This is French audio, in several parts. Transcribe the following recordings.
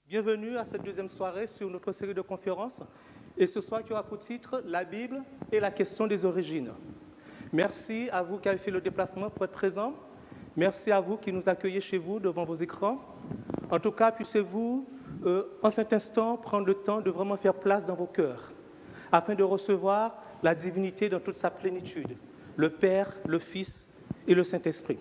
Bienvenue à cette deuxième soirée sur notre série de conférences. Et ce soir, qui aura pour titre « La Bible et la question des origines ». Merci à vous qui avez fait le déplacement pour être présents. Merci à vous qui nous accueillez chez vous devant vos écrans. En tout cas, puissiez-vous, en cet instant, prendre le temps de vraiment faire place dans vos cœurs, afin de recevoir la divinité dans toute sa plénitude, le Père, le Fils et le Saint-Esprit.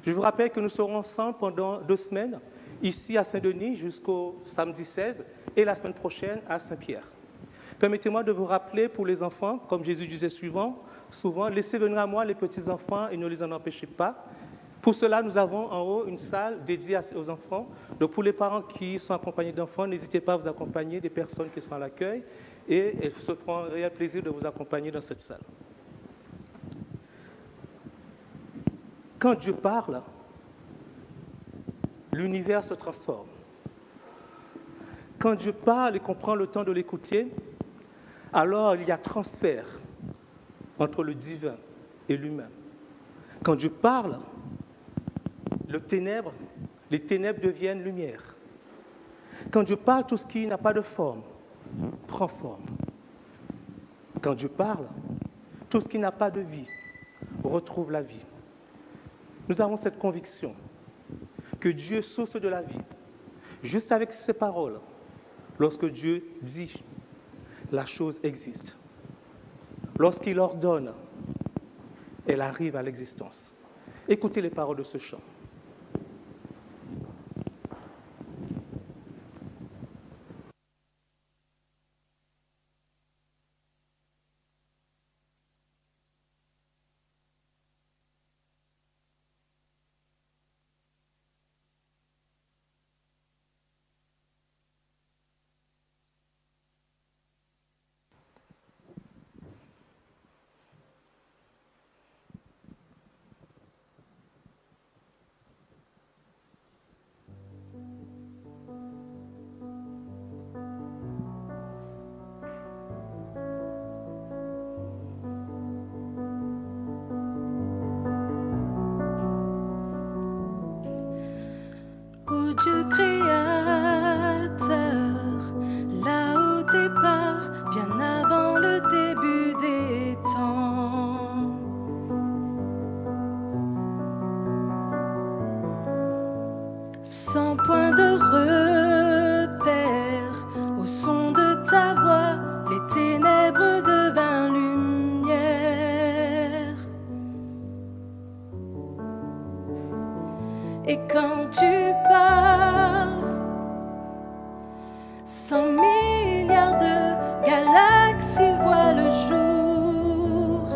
Je vous rappelle que nous serons ensemble pendant 2 semaines, ici à Saint-Denis jusqu'au samedi 16 et la semaine prochaine à Saint-Pierre. Permettez-moi de vous rappeler pour les enfants, comme Jésus disait souvent, laissez venir à moi les petits-enfants et ne les en empêchez pas. Pour cela, nous avons en haut une salle dédiée aux enfants. Donc pour les parents qui sont accompagnés d'enfants, n'hésitez pas à vous accompagner des personnes qui sont à l'accueil et elles se feront un réel plaisir de vous accompagner dans cette salle. Quand Dieu parle, l'univers se transforme. Quand Dieu parle et qu'on prend le temps de l'écouter, alors il y a transfert entre le divin et l'humain. Quand Dieu parle, les ténèbres deviennent lumière. Quand Dieu parle, tout ce qui n'a pas de forme prend forme. Quand Dieu parle, tout ce qui n'a pas de vie retrouve la vie. Nous avons cette conviction que Dieu est source de la vie. Juste avec ses paroles, lorsque Dieu dit, la chose existe. Lorsqu'il ordonne, elle arrive à l'existence. Écoutez les paroles de ce chant. Dieu créateur, là au départ, bien avant le début des temps. Sans point de repère, au son de ta voix, les ténèbres devinrent lumière. Et quand tu parles, 100 milliards de galaxies voient le jour.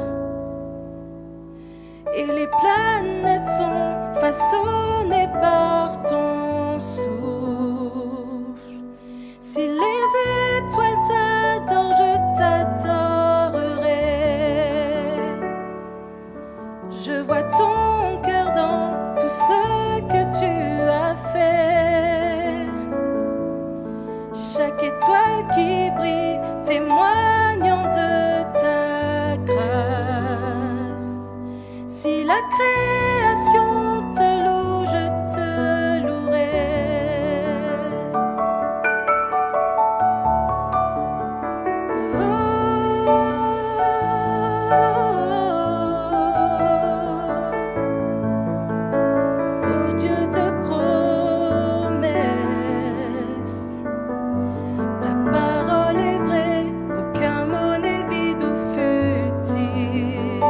Et les planètes sont façonnées par ton souffle. Si les étoiles t'adorent, je t'adorerai. Je vois ton cœur dans tout ce que tu as fait. Chaque étoile qui brille témoignant de ta grâce. Si la création te loue, je te louerai. Dieu de promesses, ta parole est vraie, aucun mot n'est vide ou futile.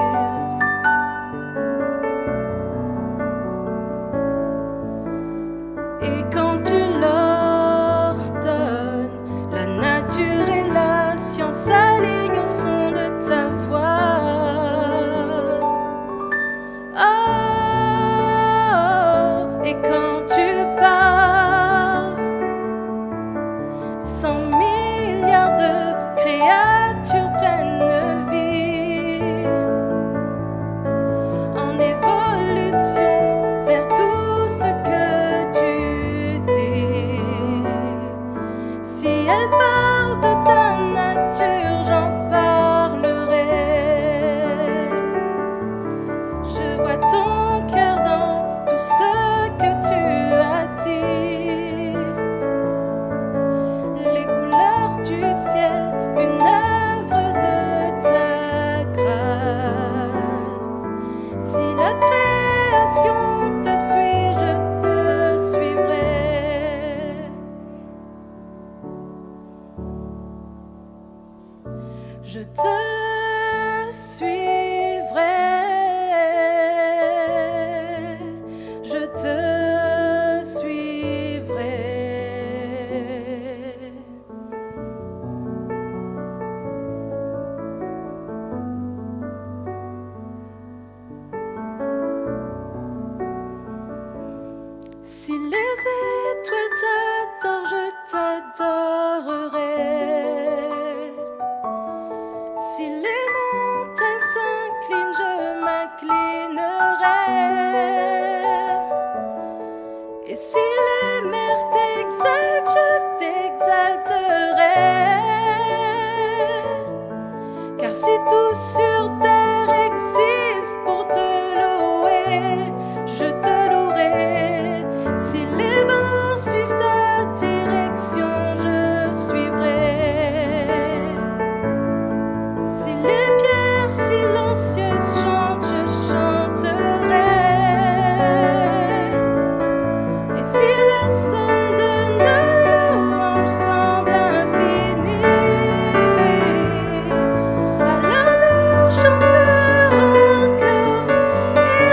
Et si les mers t'exaltent, je t'exalterai. Car si tout sur terre existe pour te louer, je te louerai. Si les vents suivent ta direction, je suivrai. Si les pierres silencieuses chantent, je chanterai. Et si la somme de nos louanges semble infinie, alors nous chanterons encore et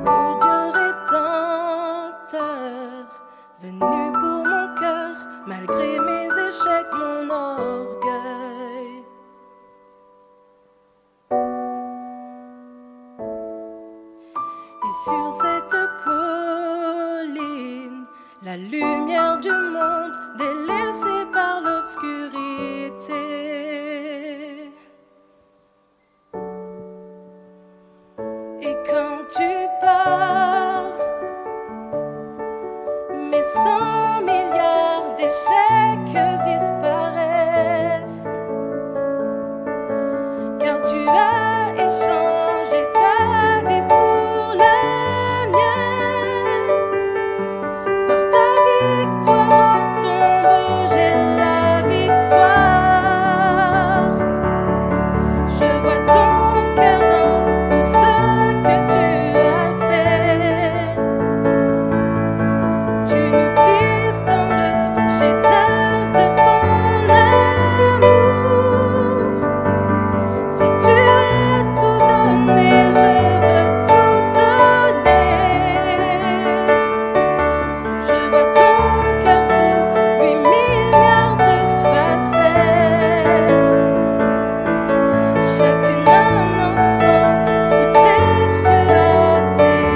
Ô Dieu rédempteur, venu pour mon cœur, malgré mes échecs, mon orgueil. Et sur cette colline, la lumière du monde délaissée par l'obscurité. Et quand tu parles, mes 100 milliards d'échecs disparaissent. Car tu as échangé ta vie pour la mienne. Par ta victoire au tombeau, j'ai la victoire. Je vois ton cœur dans tout ce que tu as fait. Tu nous tises dans le chef-d'œuvre de ton amour. Si tu as tout donné, je veux tout donner. Je vois ton cœur sous 8 milliards de facettes. Chacune un enfant si précieux à tes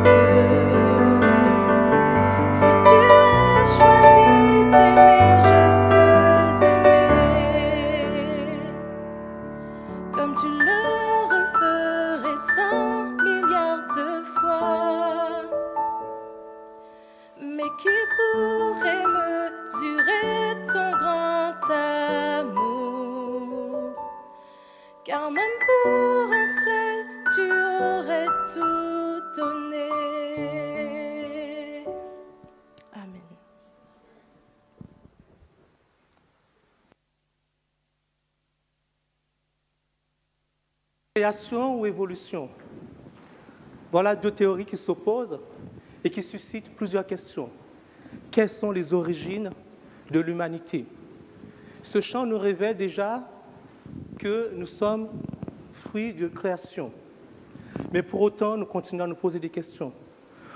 yeux. Si tu as choisi d'aimer, je veux aimer. Comme tu le referais 100 milliards de fois. Mais qui pourrait mesurer ton grand amour? Car même pour un seul, tu aurais tout donné. Amen. Création ou évolution? Voilà deux théories qui s'opposent et qui suscitent plusieurs questions. Quelles sont les origines de l'humanité? Ce chant nous révèle déjà que nous sommes fruits de création. Mais pour autant, nous continuons à nous poser des questions.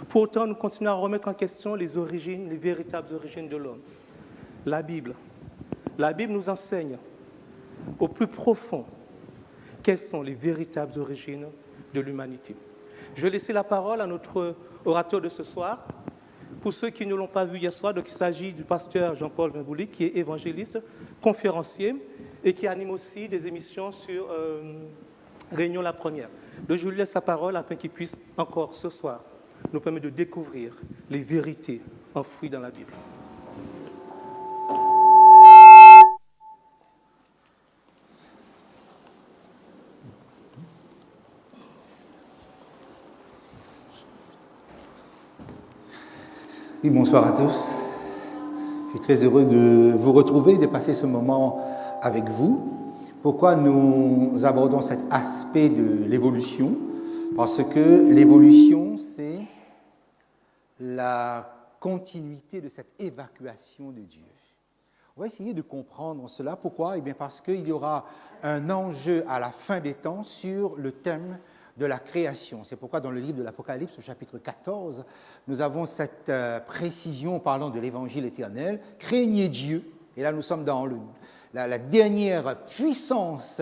Pour autant, nous continuons à remettre en question les origines, les véritables origines de l'homme. La Bible nous enseigne au plus profond quelles sont les véritables origines de l'humanité. Je vais laisser la parole à notre orateur de ce soir. Pour ceux qui ne l'ont pas vu hier soir, donc il s'agit du pasteur Jean-Paul Vimbouli, qui est évangéliste, conférencier, et qui anime aussi des émissions sur Réunion la Première. Donc je lui laisse la parole afin qu'il puisse encore ce soir nous permettre de découvrir les vérités enfouies dans la Bible. Oui, bonsoir à tous. Je suis très heureux de vous retrouver et de passer ce moment avec vous. Pourquoi nous abordons cet aspect de l'évolution? Parce que l'évolution, c'est la continuité de cette évacuation de Dieu. On va essayer de comprendre cela. Pourquoi? Eh bien parce qu'il y aura un enjeu à la fin des temps sur le thème de la création. C'est pourquoi dans le livre de l'Apocalypse, au chapitre 14, nous avons cette précision parlant de l'évangile éternel. Craignez Dieu. Et là, nous sommes dans la dernière puissance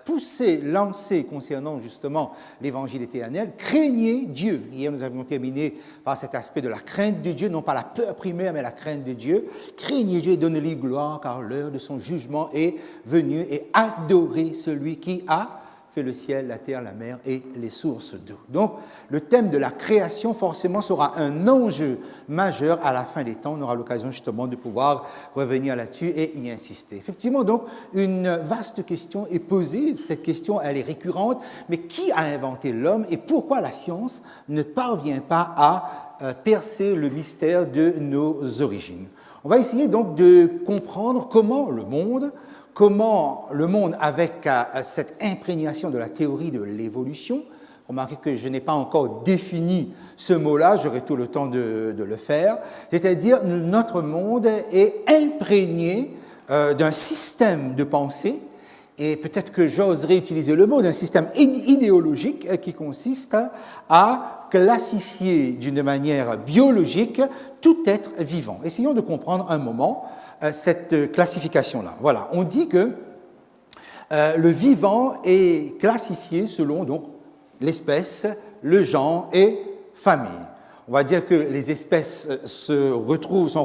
poussée, lancée concernant justement l'évangile éternel, craignez Dieu. Hier, nous avions terminé par cet aspect de la crainte de Dieu, non pas la peur primaire, mais la crainte de Dieu. Craignez Dieu et donnez-lui gloire, car l'heure de son jugement est venue, et adorez celui qui a fait le ciel, la terre, la mer et les sources d'eau. Donc, le thème de la création, forcément, sera un enjeu majeur à la fin des temps. On aura l'occasion, justement, de pouvoir revenir là-dessus et y insister. Effectivement, donc, une vaste question est posée. Cette question, elle est récurrente. Mais qui a inventé l'homme et pourquoi la science ne parvient pas à percer le mystère de nos origines? On va essayer, donc, de comprendre comment le monde, avec cette imprégnation de la théorie de l'évolution, remarquez que je n'ai pas encore défini ce mot-là, j'aurai tout le temps de le faire, c'est-à-dire notre monde est imprégné d'un système de pensée, et peut-être que j'oserais utiliser le mot d'un système idéologique qui consiste à classifier d'une manière biologique tout être vivant. Essayons de comprendre un moment cette classification-là. Voilà, on dit que le vivant est classifié selon donc l'espèce, le genre et famille. On va dire que les espèces sont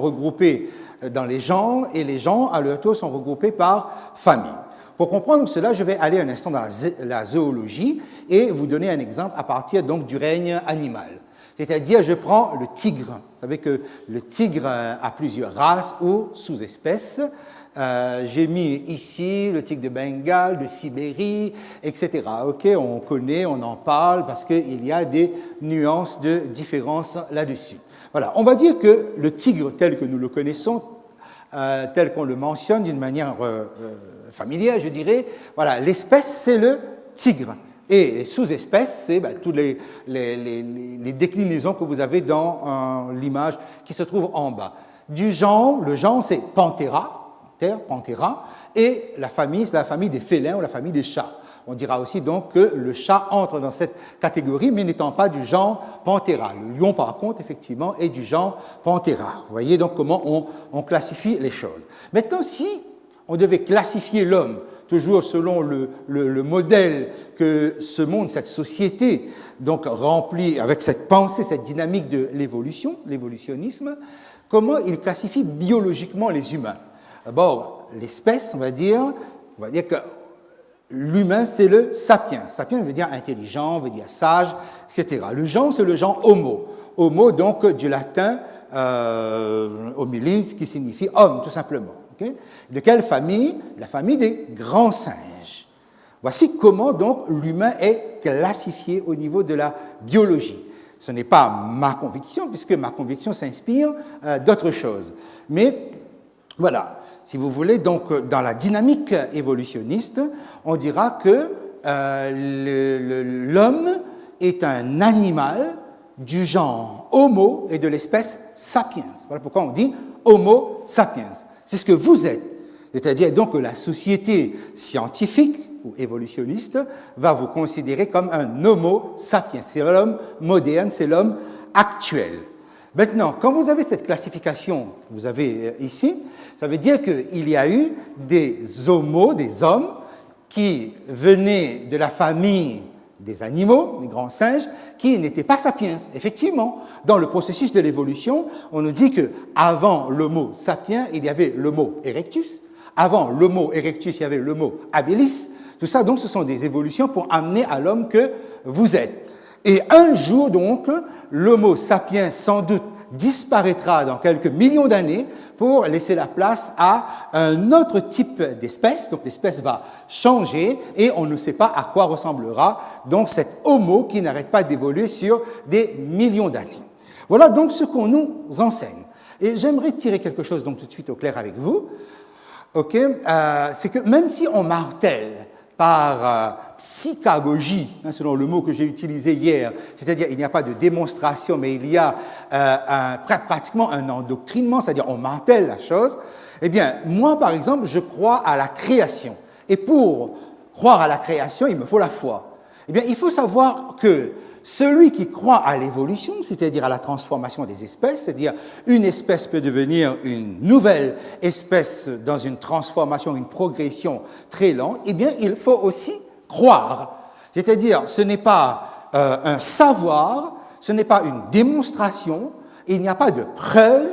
regroupées dans les genres et les genres, à leur tour, sont regroupés par famille. Pour comprendre cela, je vais aller un instant dans la zoologie et vous donner un exemple à partir donc du règne animal. C'est-à-dire, je prends le tigre. Vous savez que le tigre a plusieurs races ou sous-espèces. J'ai mis ici le tigre de Bengale, de Sibérie, etc. Ok, on connaît, on en parle parce qu'il y a des nuances de différence là-dessus. Voilà, on va dire que le tigre tel que nous le connaissons, tel qu'on le mentionne d'une manière familière, je dirais, voilà, l'espèce c'est le tigre. Et les sous-espèces, c'est toutes les déclinaisons que vous avez dans l'image qui se trouve en bas. Du genre, le genre, c'est Panthera, et la famille, c'est la famille des félins ou la famille des chats. On dira aussi donc que le chat entre dans cette catégorie, mais n'étant pas du genre Panthera. Le lion, par contre, effectivement, est du genre Panthera. Vous voyez donc comment on classifie les choses. Maintenant, si on devait classifier l'homme, toujours selon le modèle que ce monde, cette société, donc remplie avec cette pensée, cette dynamique de l'évolution, l'évolutionnisme, comment il classifie biologiquement les humains? D'abord, l'espèce, on va dire que l'humain, c'est le sapiens. Sapiens veut dire intelligent, veut dire sage, etc. Le genre, c'est le genre homo. Homo, donc, du latin homilis, qui signifie homme, tout simplement. Okay? De quelle famille? La famille des grands singes. Voici comment donc l'humain est classifié au niveau de la biologie. Ce n'est pas ma conviction, puisque ma conviction s'inspire d'autres choses. Mais voilà, si vous voulez, donc dans la dynamique évolutionniste, on dira que l'homme est un animal du genre Homo et de l'espèce Sapiens. Voilà pourquoi on dit Homo sapiens. C'est ce que vous êtes. C'est-à-dire donc que la société scientifique ou évolutionniste va vous considérer comme un Homo sapiens. C'est l'homme moderne, c'est l'homme actuel. Maintenant, quand vous avez cette classification que vous avez ici, ça veut dire qu'il y a eu des homos, des hommes, qui venaient de la famille des animaux, des grands singes, qui n'étaient pas sapiens. Effectivement, dans le processus de l'évolution, on nous dit qu'avant l'Homo sapiens, il y avait l'Homo erectus. Avant l'Homo erectus, il y avait l'Homo habilis. Tout ça, donc, ce sont des évolutions pour amener à l'homme que vous êtes. Et un jour, donc, l'Homo sapiens, sans doute, disparaîtra dans quelques millions d'années pour laisser la place à un autre type d'espèce. Donc l'espèce va changer et on ne sait pas à quoi ressemblera donc cet homo qui n'arrête pas d'évoluer sur des millions d'années. Voilà donc ce qu'on nous enseigne. Et j'aimerais tirer quelque chose donc tout de suite au clair avec vous. C'est que même si on martèle par psychagogie, selon le mot que j'ai utilisé hier, c'est-à-dire il n'y a pas de démonstration, mais il y a pratiquement un endoctrinement, c'est-à-dire on martèle la chose, eh bien, moi, par exemple, je crois à la création. Et pour croire à la création, il me faut la foi. Eh bien, il faut savoir que celui qui croit à l'évolution, c'est-à-dire à la transformation des espèces, c'est-à-dire une espèce peut devenir une nouvelle espèce dans une transformation, une progression très lente, eh bien, il faut aussi croire. C'est-à-dire, ce n'est pas un savoir, ce n'est pas une démonstration, il n'y a pas de preuve,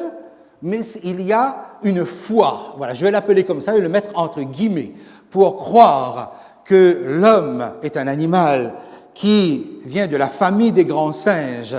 mais il y a une foi. Voilà, je vais l'appeler comme ça et le mettre entre guillemets, pour croire que l'homme est un animal qui vient de la famille des grands singes,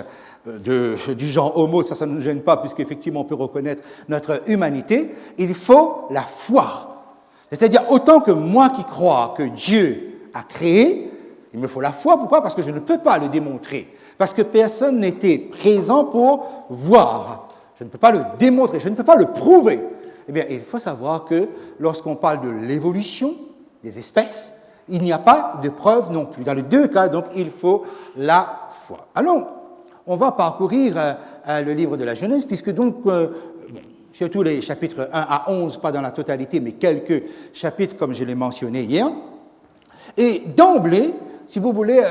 du genre Homo, ça ne nous gêne pas, puisqu'effectivement on peut reconnaître notre humanité, il faut la foi. C'est-à-dire, autant que moi qui crois que Dieu a créé, il me faut la foi. Pourquoi? Parce que je ne peux pas le démontrer. Parce que personne n'était présent pour voir. Je ne peux pas le démontrer, je ne peux pas le prouver. Eh bien, il faut savoir que lorsqu'on parle de l'évolution des espèces, il n'y a pas de preuve non plus. Dans les deux cas, donc, il faut la foi. Alors, on va parcourir le livre de la Genèse, puisque donc, surtout les chapitres 1 à 11, pas dans la totalité, mais quelques chapitres, comme je l'ai mentionné hier. Et d'emblée, si vous voulez,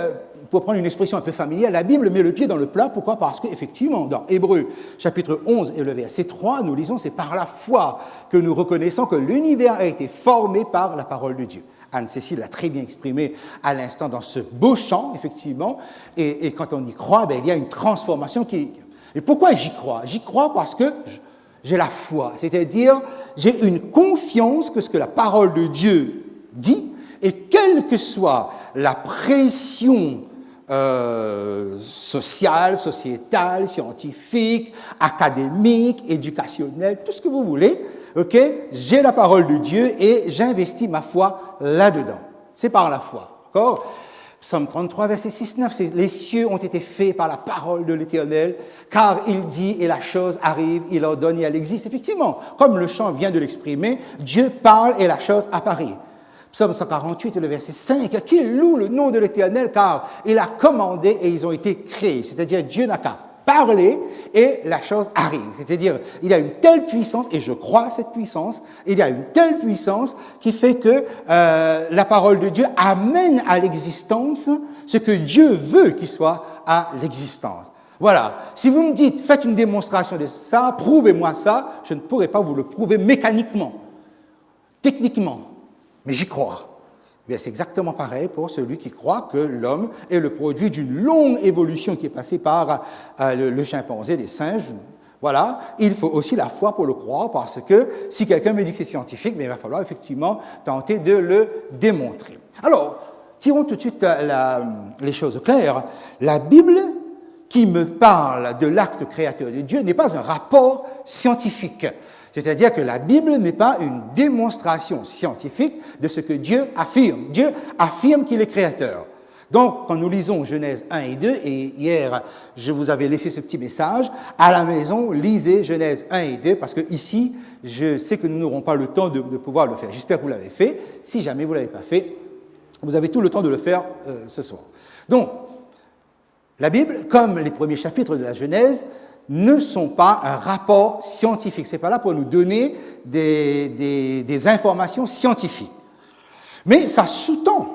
pour prendre une expression un peu familière, la Bible met le pied dans le plat. Pourquoi? Parce qu'effectivement, dans Hébreux, chapitre 11 et le verset 3, nous lisons, c'est par la foi que nous reconnaissons que l'univers a été formé par la parole de Dieu. Anne-Cécile l'a très bien exprimé à l'instant dans ce beau chant, effectivement, et quand on y croit, il y a une transformation qui... Et pourquoi j'y crois? J'y crois parce que j'ai la foi, c'est-à-dire j'ai une confiance que ce que la parole de Dieu dit, et quelle que soit la pression sociale, sociétale, scientifique, académique, éducationnelle, tout ce que vous voulez, ok, j'ai la parole de Dieu et j'investis ma foi là-dedans. C'est par la foi. D'accord? Psaume 33, verset 6-9, c'est « Les cieux ont été faits par la parole de l'Éternel, car il dit et la chose arrive, il ordonne et elle existe. » Effectivement, comme le chant vient de l'exprimer, Dieu parle et la chose apparaît. Psaume 148, le verset 5, « Qu'il loue le nom de l'Éternel, car il a commandé et ils ont été créés. » C'est-à-dire, Dieu n'a qu'à parler et la chose arrive. C'est-à-dire, il y a une telle puissance, et je crois à cette puissance, il y a une telle puissance qui fait que la parole de Dieu amène à l'existence ce que Dieu veut qu'il soit à l'existence. Voilà. Si vous me dites, faites une démonstration de ça, prouvez-moi ça, je ne pourrai pas vous le prouver mécaniquement, techniquement, mais j'y crois. Bien, c'est exactement pareil pour celui qui croit que l'homme est le produit d'une longue évolution qui est passée par le chimpanzé, les singes. Voilà, il faut aussi la foi pour le croire, parce que si quelqu'un me dit que c'est scientifique, mais il va falloir effectivement tenter de le démontrer. Alors, tirons tout de suite les choses claires. La Bible qui me parle de l'acte créateur de Dieu n'est pas un rapport scientifique. C'est-à-dire que la Bible n'est pas une démonstration scientifique de ce que Dieu affirme. Dieu affirme qu'il est créateur. Donc, quand nous lisons Genèse 1 et 2, et hier, je vous avais laissé ce petit message, à la maison, lisez Genèse 1 et 2, parce que ici, je sais que nous n'aurons pas le temps de pouvoir le faire. J'espère que vous l'avez fait. Si jamais vous ne l'avez pas fait, vous avez tout le temps de le faire ce soir. Donc, la Bible, comme les premiers chapitres de la Genèse, ne sont pas un rapport scientifique. Ce n'est pas là pour nous donner des informations scientifiques. Mais ça sous-tend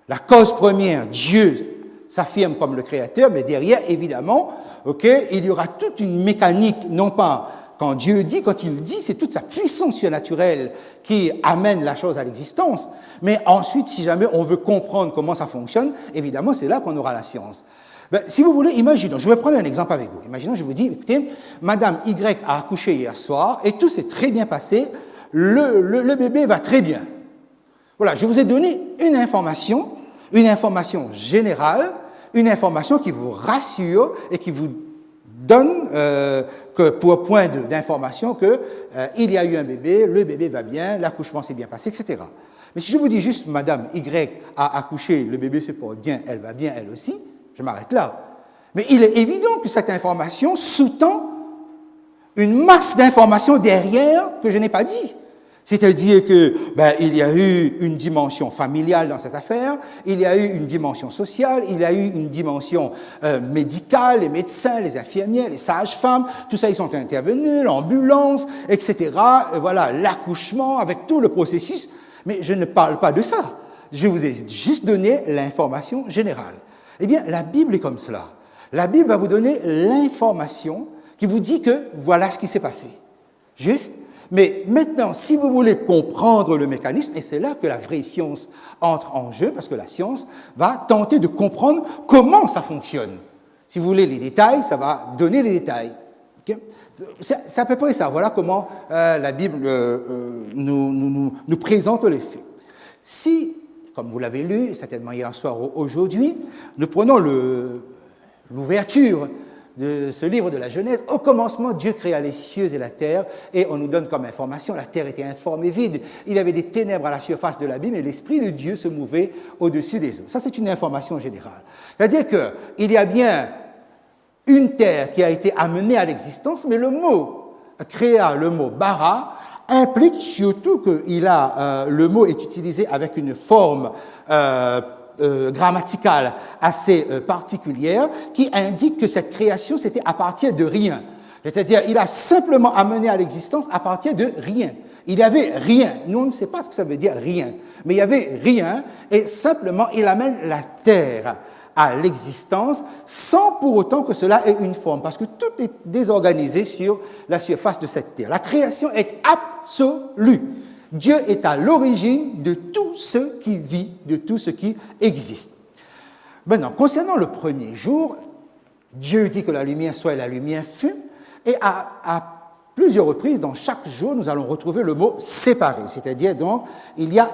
la cause première. Dieu s'affirme comme le créateur, mais derrière, évidemment, il y aura toute une mécanique, non pas quand Dieu dit, quand il dit, c'est toute sa puissance surnaturelle qui amène la chose à l'existence. Mais ensuite, si jamais on veut comprendre comment ça fonctionne, évidemment, c'est là qu'on aura la science. Ben, si vous voulez, imaginons, je vais prendre un exemple avec vous. Imaginons, je vous dis, écoutez, Madame Y a accouché hier soir et tout s'est très bien passé, le bébé va très bien. Voilà, je vous ai donné une information générale, une information qui vous rassure et qui vous donne que pour point d'information qu'il y a eu un bébé, le bébé va bien, l'accouchement s'est bien passé, etc. Mais si je vous dis juste Madame Y a accouché, le bébé se porte bien, elle va bien, elle aussi, je m'arrête là. Mais il est évident que cette information sous-tend une masse d'informations derrière que je n'ai pas dit. C'est-à-dire que il y a eu une dimension familiale dans cette affaire, il y a eu une dimension sociale, il y a eu une dimension médicale, les médecins, les infirmières, les sages-femmes, tout ça, ils sont intervenus, l'ambulance, etc. Voilà, l'accouchement avec tout le processus. Mais je ne parle pas de ça. Je vous ai juste donné l'information générale. Eh bien, la Bible est comme cela. La Bible va vous donner l'information qui vous dit que voilà ce qui s'est passé. Juste. Mais maintenant, si vous voulez comprendre le mécanisme, et c'est là que la vraie science entre en jeu, parce que la science va tenter de comprendre comment ça fonctionne. Si vous voulez les détails, ça va donner les détails. Okay? C'est à peu près ça. Voilà comment la Bible nous présente les faits. Si, comme vous l'avez lu, certainement hier soir ou aujourd'hui, nous prenons l'ouverture de ce livre de la Genèse, au commencement, Dieu créa les cieux et la terre, et on nous donne comme information, la terre était informe et vide, il y avait des ténèbres à la surface de l'abîme, et l'Esprit de Dieu se mouvait au-dessus des eaux. Ça, c'est une information générale. C'est-à-dire qu'il y a bien une terre qui a été amenée à l'existence, mais le mot créa, le mot bara, implique surtout que le mot est utilisé avec une forme grammaticale assez particulière qui indique que cette création, c'était à partir de rien. C'est-à-dire, il a simplement amené à l'existence à partir de rien. Il n'y avait rien. Nous, on ne sait pas ce que ça veut dire rien. Mais il n'y avait rien et simplement, il amène la terre à l'existence sans pour autant que cela ait une forme, parce que tout est désorganisé sur la surface de cette terre. La création est absolue. Dieu est à l'origine de tout ce qui vit, de tout ce qui existe. Maintenant, concernant le premier jour, Dieu dit que la lumière soit et la lumière fut, et à plusieurs reprises, dans chaque jour, nous allons retrouver le mot séparé, c'est-à-dire donc il y a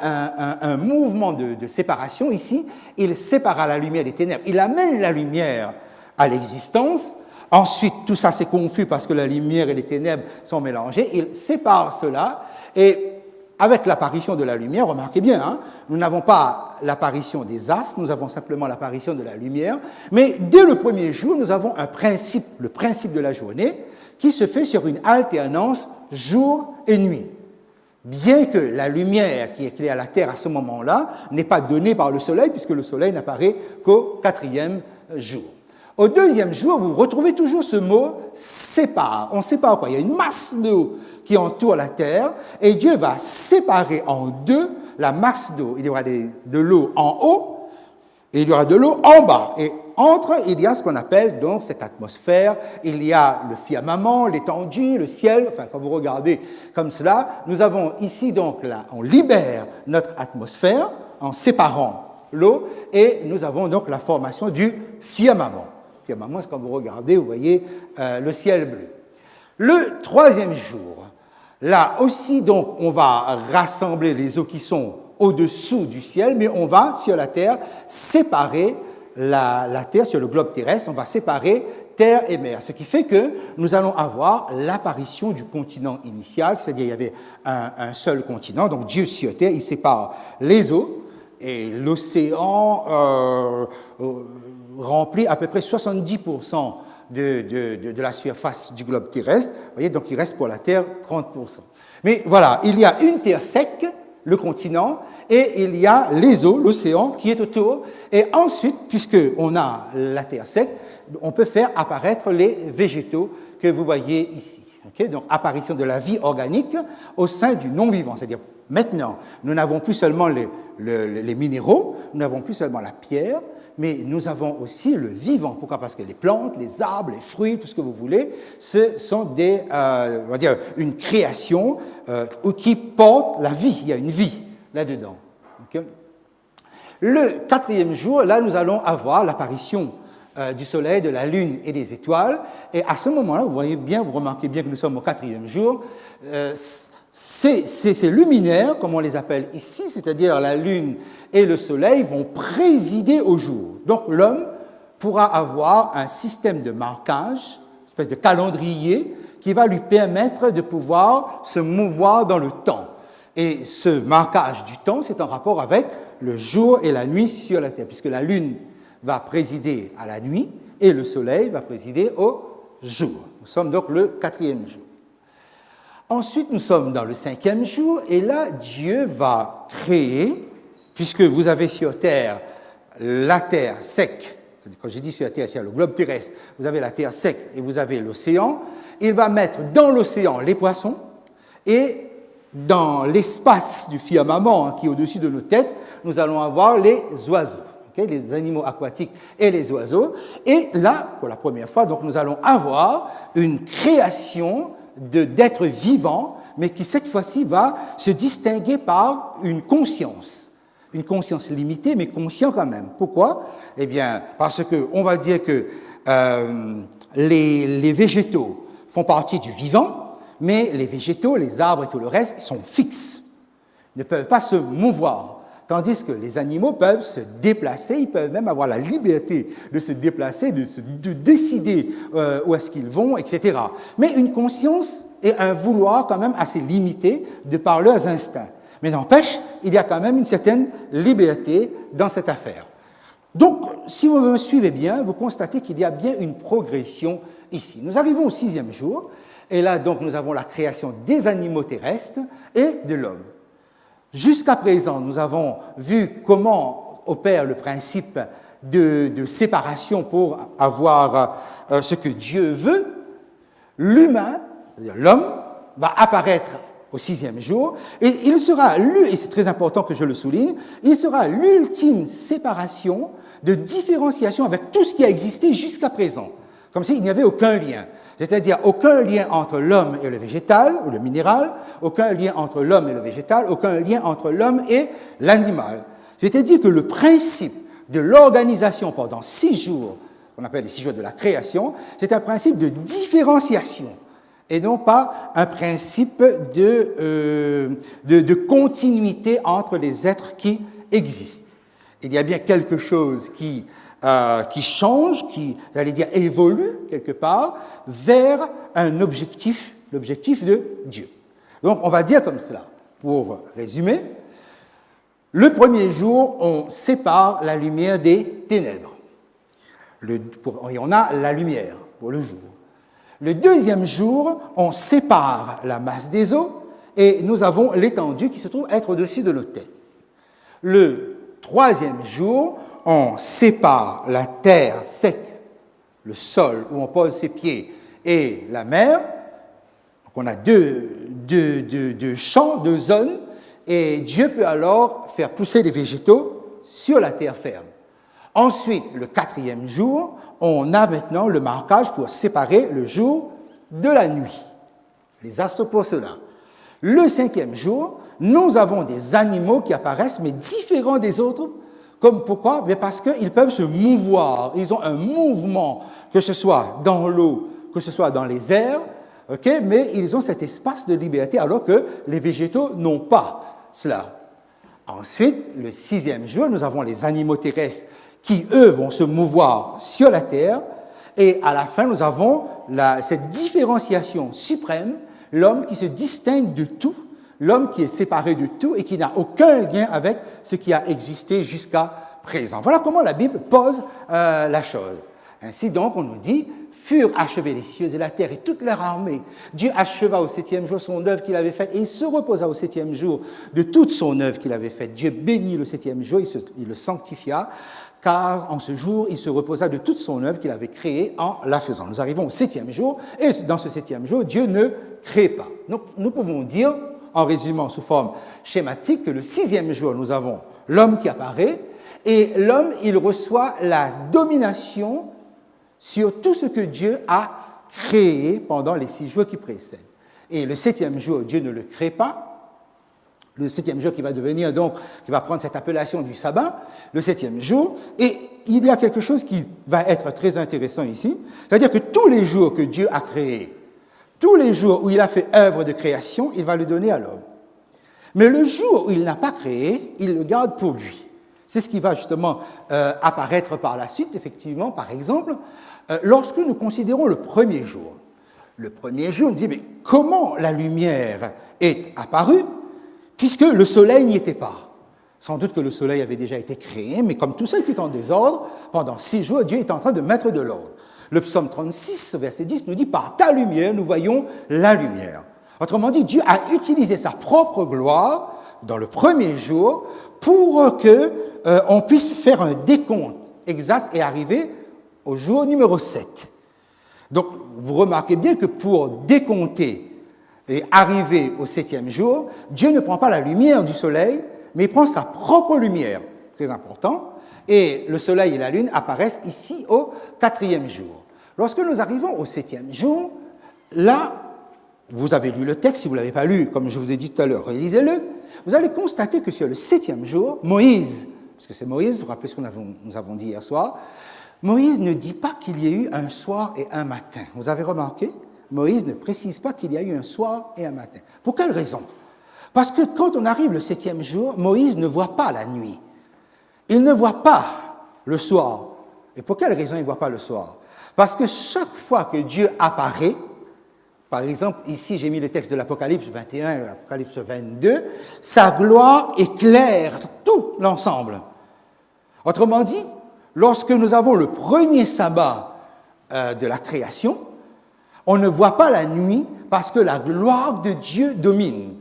un mouvement de séparation ici. Il sépara la lumière des ténèbres, il amène la lumière à l'existence. Ensuite, tout ça c'est confus parce que la lumière et les ténèbres sont mélangées. Il sépare cela et avec l'apparition de la lumière, remarquez bien, hein, nous n'avons pas l'apparition des astres, nous avons simplement l'apparition de la lumière, mais dès le premier jour, nous avons un principe, le principe de la journée, qui se fait sur une alternance jour et nuit. Bien que la lumière qui éclaire la terre à ce moment-là n'est pas donnée par le soleil, puisque le soleil n'apparaît qu'au 4e jour. Au 2e jour, vous retrouvez toujours ce mot « sépare ». On sépare quoi? Il y a une masse d'eau qui entoure la terre, et Dieu va séparer en deux la masse d'eau. Il y aura de l'eau en haut, et il y aura de l'eau en bas. Et entre, il y a ce qu'on appelle donc cette atmosphère, il y a le firmament, l'étendue, le ciel, enfin quand vous regardez comme cela, nous avons ici donc là, on libère notre atmosphère en séparant l'eau, et nous avons donc la formation du firmament. Le firmament, c'est quand vous regardez, vous voyez le ciel bleu. Le 3e jour, là aussi donc on va rassembler les eaux qui sont au-dessous du ciel, mais on va sur la terre séparer la terre, sur le globe terrestre, on va séparer terre et mer, ce qui fait que nous allons avoir l'apparition du continent initial, c'est-à-dire il y avait un seul continent, donc Dieu sur terre, il sépare les eaux, et l'océan remplit à peu près 70% de la surface du globe terrestre. Vous voyez, donc il reste pour la Terre 30%. Mais voilà, il y a une terre sec, le continent, et il y a les eaux, l'océan qui est autour. Et ensuite, puisqu'on a la terre sec, on peut faire apparaître les végétaux que vous voyez ici. Okay? Donc, apparition de la vie organique au sein du non-vivant. C'est-à-dire, maintenant, nous n'avons plus seulement les minéraux, nous n'avons plus seulement la pierre, mais nous avons aussi le vivant. Pourquoi? Parce que les plantes, les arbres, les fruits, tout ce que vous voulez, ce sont on va dire, une création qui porte la vie. Il y a une vie là-dedans. Okay? Le 4e jour, là, nous allons avoir l'apparition du soleil, de la lune et des étoiles. Et à ce moment-là, vous remarquez bien que nous sommes au 4e jour. Ces luminaires, comme on les appelle ici, c'est-à-dire la lune et le soleil, vont présider au jour. Donc l'homme pourra avoir un système de marquage, une espèce de calendrier, qui va lui permettre de pouvoir se mouvoir dans le temps. Et ce marquage du temps, c'est en rapport avec le jour et la nuit sur la Terre, puisque la lune va présider à la nuit et le soleil va présider au jour. Nous sommes donc le 4e jour. Ensuite, nous sommes dans le 5e jour, et là, Dieu va créer, puisque vous avez sur Terre la terre sec, quand j'ai dit sur la Terre, c'est le globe terrestre, vous avez la terre sec et vous avez l'océan, il va mettre dans l'océan les poissons, et dans l'espace du firmament qui est au-dessus de nos têtes, nous allons avoir les oiseaux. les animaux aquatiques et les oiseaux. Et là, pour la première fois, donc, nous allons avoir une création d'êtres vivants, mais qui cette fois-ci va se distinguer par une conscience limitée, mais conscient quand même. Pourquoi? Eh bien, parce qu'on va dire que les végétaux font partie du vivant, mais les végétaux, les arbres et tout le reste sont fixes, ne peuvent pas se mouvoir. Tandis que les animaux peuvent se déplacer, ils peuvent même avoir la liberté de se déplacer, de décider où est-ce qu'ils vont, etc. Mais une conscience et un vouloir quand même assez limité de par leurs instincts. Mais n'empêche, il y a quand même une certaine liberté dans cette affaire. Donc, si vous me suivez bien, vous constatez qu'il y a bien une progression ici. Nous arrivons au 6e jour, et là, donc, nous avons la création des animaux terrestres et de l'homme. Jusqu'à présent, nous avons vu comment opère le principe de séparation pour avoir ce que Dieu veut. L'humain, c'est-à-dire l'homme, va apparaître au 6e jour, et il sera, et c'est très important que je le souligne, il sera l'ultime séparation de différenciation avec tout ce qui a existé jusqu'à présent, comme s'il n'y avait aucun lien. C'est-à-dire aucun lien entre l'homme et le végétal, ou le minéral, aucun lien entre l'homme et le végétal, aucun lien entre l'homme et l'animal. C'est-à-dire que le principe de l'organisation pendant 6 jours, qu'on appelle les 6 jours de la création, c'est un principe de différenciation, et non pas un principe de continuité entre les êtres qui existent. Il y a bien quelque chose qui change, qui, j'allais dire, évolue quelque part vers un objectif, l'objectif de Dieu. Donc, on va dire comme cela, pour résumer, le premier jour, on sépare la lumière des ténèbres. Et on a la lumière pour le jour. Le deuxième jour, on sépare la masse des eaux et nous avons l'étendue qui se trouve être au-dessus de nos têtes. Le troisième jour, on sépare la terre sec, le sol où on pose ses pieds, et la mer. Donc on a deux champs, deux zones, et Dieu peut alors faire pousser les végétaux sur la terre ferme. Ensuite, le quatrième jour, on a maintenant le marquage pour séparer le jour de la nuit. Les astres pour cela. Le cinquième jour, nous avons des animaux qui apparaissent, mais différents des autres. Comme pourquoi? Mais parce qu'ils peuvent se mouvoir. Ils ont un mouvement, que ce soit dans l'eau, que ce soit dans les airs, okay? Mais ils ont cet espace de liberté, alors que les végétaux n'ont pas cela. Ensuite, le sixième jour, nous avons les animaux terrestres qui, eux, vont se mouvoir sur la terre. Et à la fin, nous avons cette différenciation suprême, l'homme qui se distingue de tout, l'homme qui est séparé de tout et qui n'a aucun lien avec ce qui a existé jusqu'à présent. Voilà comment la Bible pose la chose. Ainsi donc, on nous dit, furent achevés les cieux et la terre et toute leur armée. Dieu acheva au 7e jour son œuvre qu'il avait faite et il se reposa au 7e jour de toute son œuvre qu'il avait faite. Dieu bénit le 7e jour, il le sanctifia, car en ce jour, il se reposa de toute son œuvre qu'il avait créée en la faisant. Nous arrivons au 7e jour, et dans ce 7e jour, Dieu ne crée pas. Donc, nous pouvons dire, en résumant sous forme schématique, que le 6e jour, nous avons l'homme qui apparaît, et l'homme, il reçoit la domination sur tout ce que Dieu a créé pendant les 6 jours qui précèdent. Et le 7e jour, Dieu ne le crée pas. Le 7e jour qui va devenir donc, qui va prendre cette appellation du sabbat, le 7e jour. Et il y a quelque chose qui va être très intéressant ici, c'est-à-dire que tous les jours que Dieu a créés, tous les jours où il a fait œuvre de création, il va le donner à l'homme. Mais le jour où il n'a pas créé, il le garde pour lui. C'est ce qui va justement apparaître par la suite, effectivement, par exemple, lorsque nous considérons le premier jour. Le premier jour, on dit, mais comment la lumière est apparue, puisque le soleil n'y était pas. Sans doute que le soleil avait déjà été créé, mais comme tout ça était en désordre, pendant 6 jours, Dieu est en train de mettre de l'ordre. Le psaume 36, verset 10, nous dit « Par ta lumière, nous voyons la lumière ». Autrement dit, Dieu a utilisé sa propre gloire dans le premier jour pour qu'on puisse faire un décompte exact et arriver au jour numéro 7. Donc, vous remarquez bien que pour décompter et arriver au 7e jour, Dieu ne prend pas la lumière du soleil, mais il prend sa propre lumière, très important, et le soleil et la lune apparaissent ici au 4e jour. Lorsque nous arrivons au 7e jour, là, vous avez lu le texte, si vous ne l'avez pas lu, comme je vous ai dit tout à l'heure, relisez-le, vous allez constater que sur le 7e jour, Moïse, parce que c'est Moïse, vous vous rappelez ce que nous avons dit hier soir, Moïse ne dit pas qu'il y ait eu un soir et un matin. Vous avez remarqué? Moïse ne précise pas qu'il y a eu un soir et un matin. Pour quelle raison? Parce que quand on arrive le 7e jour, Moïse ne voit pas la nuit. Il ne voit pas le soir. Et pour quelle raison il ne voit pas le soir? Parce que chaque fois que Dieu apparaît, par exemple, ici j'ai mis le texte de l'Apocalypse 21 et l'Apocalypse 22, sa gloire éclaire tout l'ensemble. Autrement dit, lorsque nous avons le premier sabbat de la création, on ne voit pas la nuit parce que la gloire de Dieu domine.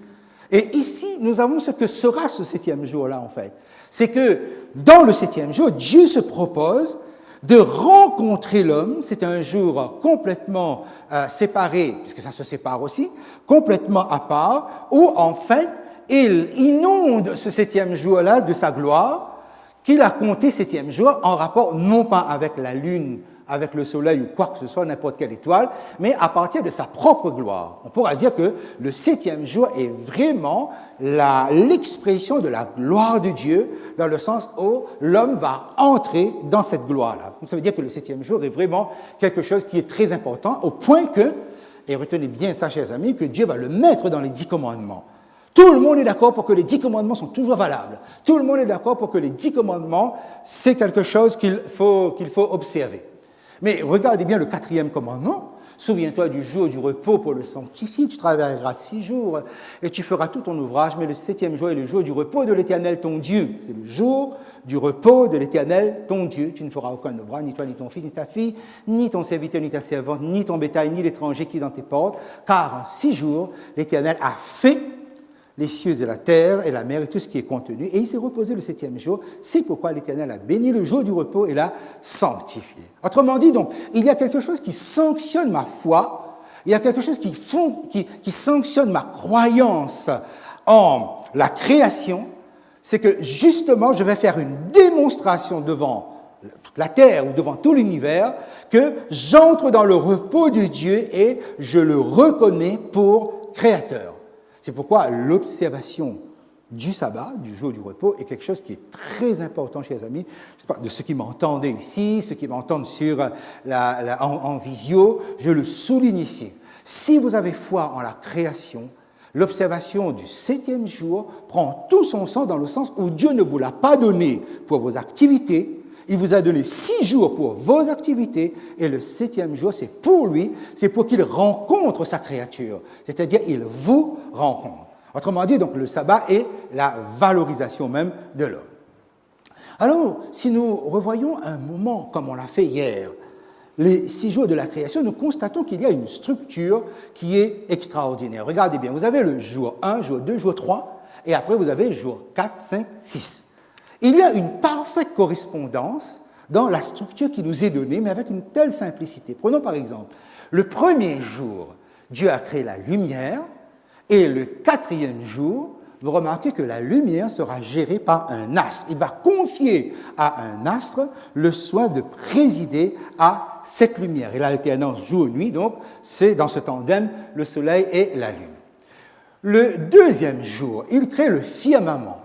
Et ici, nous avons ce que sera ce 7e jour-là, en fait. C'est que dans le 7e jour, Dieu se propose de rencontrer l'homme. C'est un jour complètement séparé, puisque ça se sépare aussi, complètement à part, où en fait, il inonde ce 7e jour-là de sa gloire, qu'il a compté 7e jour en rapport non pas avec la lune, avec le soleil ou quoi que ce soit, n'importe quelle étoile, mais à partir de sa propre gloire. On pourra dire que le 7e jour est vraiment l'expression de la gloire de Dieu, dans le sens où l'homme va entrer dans cette gloire-là. Donc ça veut dire que le 7e jour est vraiment quelque chose qui est très important, au point que, et retenez bien ça, chers amis, que Dieu va le mettre dans les 10 commandements. Tout le monde est d'accord pour que les 10 commandements sont toujours valables. Tout le monde est d'accord pour que les 10 commandements, c'est quelque chose qu'il faut observer. Mais regardez bien le 4e commandement. Souviens-toi du jour du repos pour le sanctifier. Tu travailleras 6 jours et tu feras tout ton ouvrage. Mais le 7e jour est le jour du repos de l'Éternel ton Dieu. C'est le jour du repos de l'Éternel ton Dieu. Tu ne feras aucun ouvrage, ni toi, ni ton fils, ni ta fille, ni ton serviteur, ni ta servante, ni ton bétail, ni l'étranger qui est dans tes portes. Car en 6 jours, l'Éternel a fait les cieux et la terre et la mer et tout ce qui est contenu. Et il s'est reposé le 7e jour. C'est pourquoi l'Éternel a béni le jour du repos et l'a sanctifié. Autrement dit, donc, il y a quelque chose qui sanctionne ma foi, il y a quelque chose qui sanctionne ma croyance en la création, c'est que justement, je vais faire une démonstration devant la terre ou devant tout l'univers que j'entre dans le repos de Dieu et je le reconnais pour créateur. C'est pourquoi l'observation du sabbat, du jour du repos, est quelque chose qui est très important, chers amis. Je sais pas, de ceux qui m'entendent ici, ceux qui m'entendent en visio, je le souligne ici. Si vous avez foi en la création, l'observation du 7e jour prend tout son sens dans le sens où Dieu ne vous l'a pas donné pour vos activités. Il vous a donné 6 jours pour vos activités et le 7e jour, c'est pour lui, c'est pour qu'il rencontre sa créature. C'est-à-dire, il vous rencontre. Autrement dit, donc, le sabbat est la valorisation même de l'homme. Alors, si nous revoyons un moment comme on l'a fait hier, les 6 jours de la création, nous constatons qu'il y a une structure qui est extraordinaire. Regardez bien, vous avez le jour 1, jour 2, jour 3, et après vous avez jour 4, 5, 6. Il y a une parfaite correspondance dans la structure qui nous est donnée, mais avec une telle simplicité. Prenons par exemple, le premier jour, Dieu a créé la lumière, et le 4e jour, vous remarquez que la lumière sera gérée par un astre. Il va confier à un astre le soin de présider à cette lumière. Et l'alternance jour-nuit, donc, c'est dans ce tandem le soleil et la lune. Le 2e jour, il crée le firmament,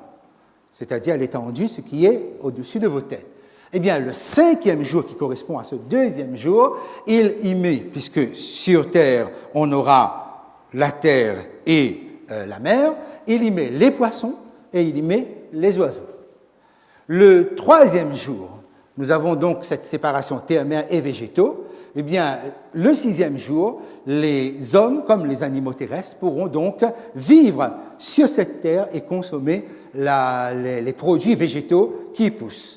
c'est-à-dire l'étendue, ce qui est au-dessus de vos têtes. Eh bien, le 5e jour, qui correspond à ce 2e jour, il y met, puisque sur terre, on aura la terre et la mer, il y met les poissons et il y met les oiseaux. Le 3e jour, nous avons donc cette séparation terre, mer et végétaux. Eh bien, le 6e jour, les hommes, comme les animaux terrestres, pourront donc vivre sur cette terre et consommer les produits végétaux qui poussent.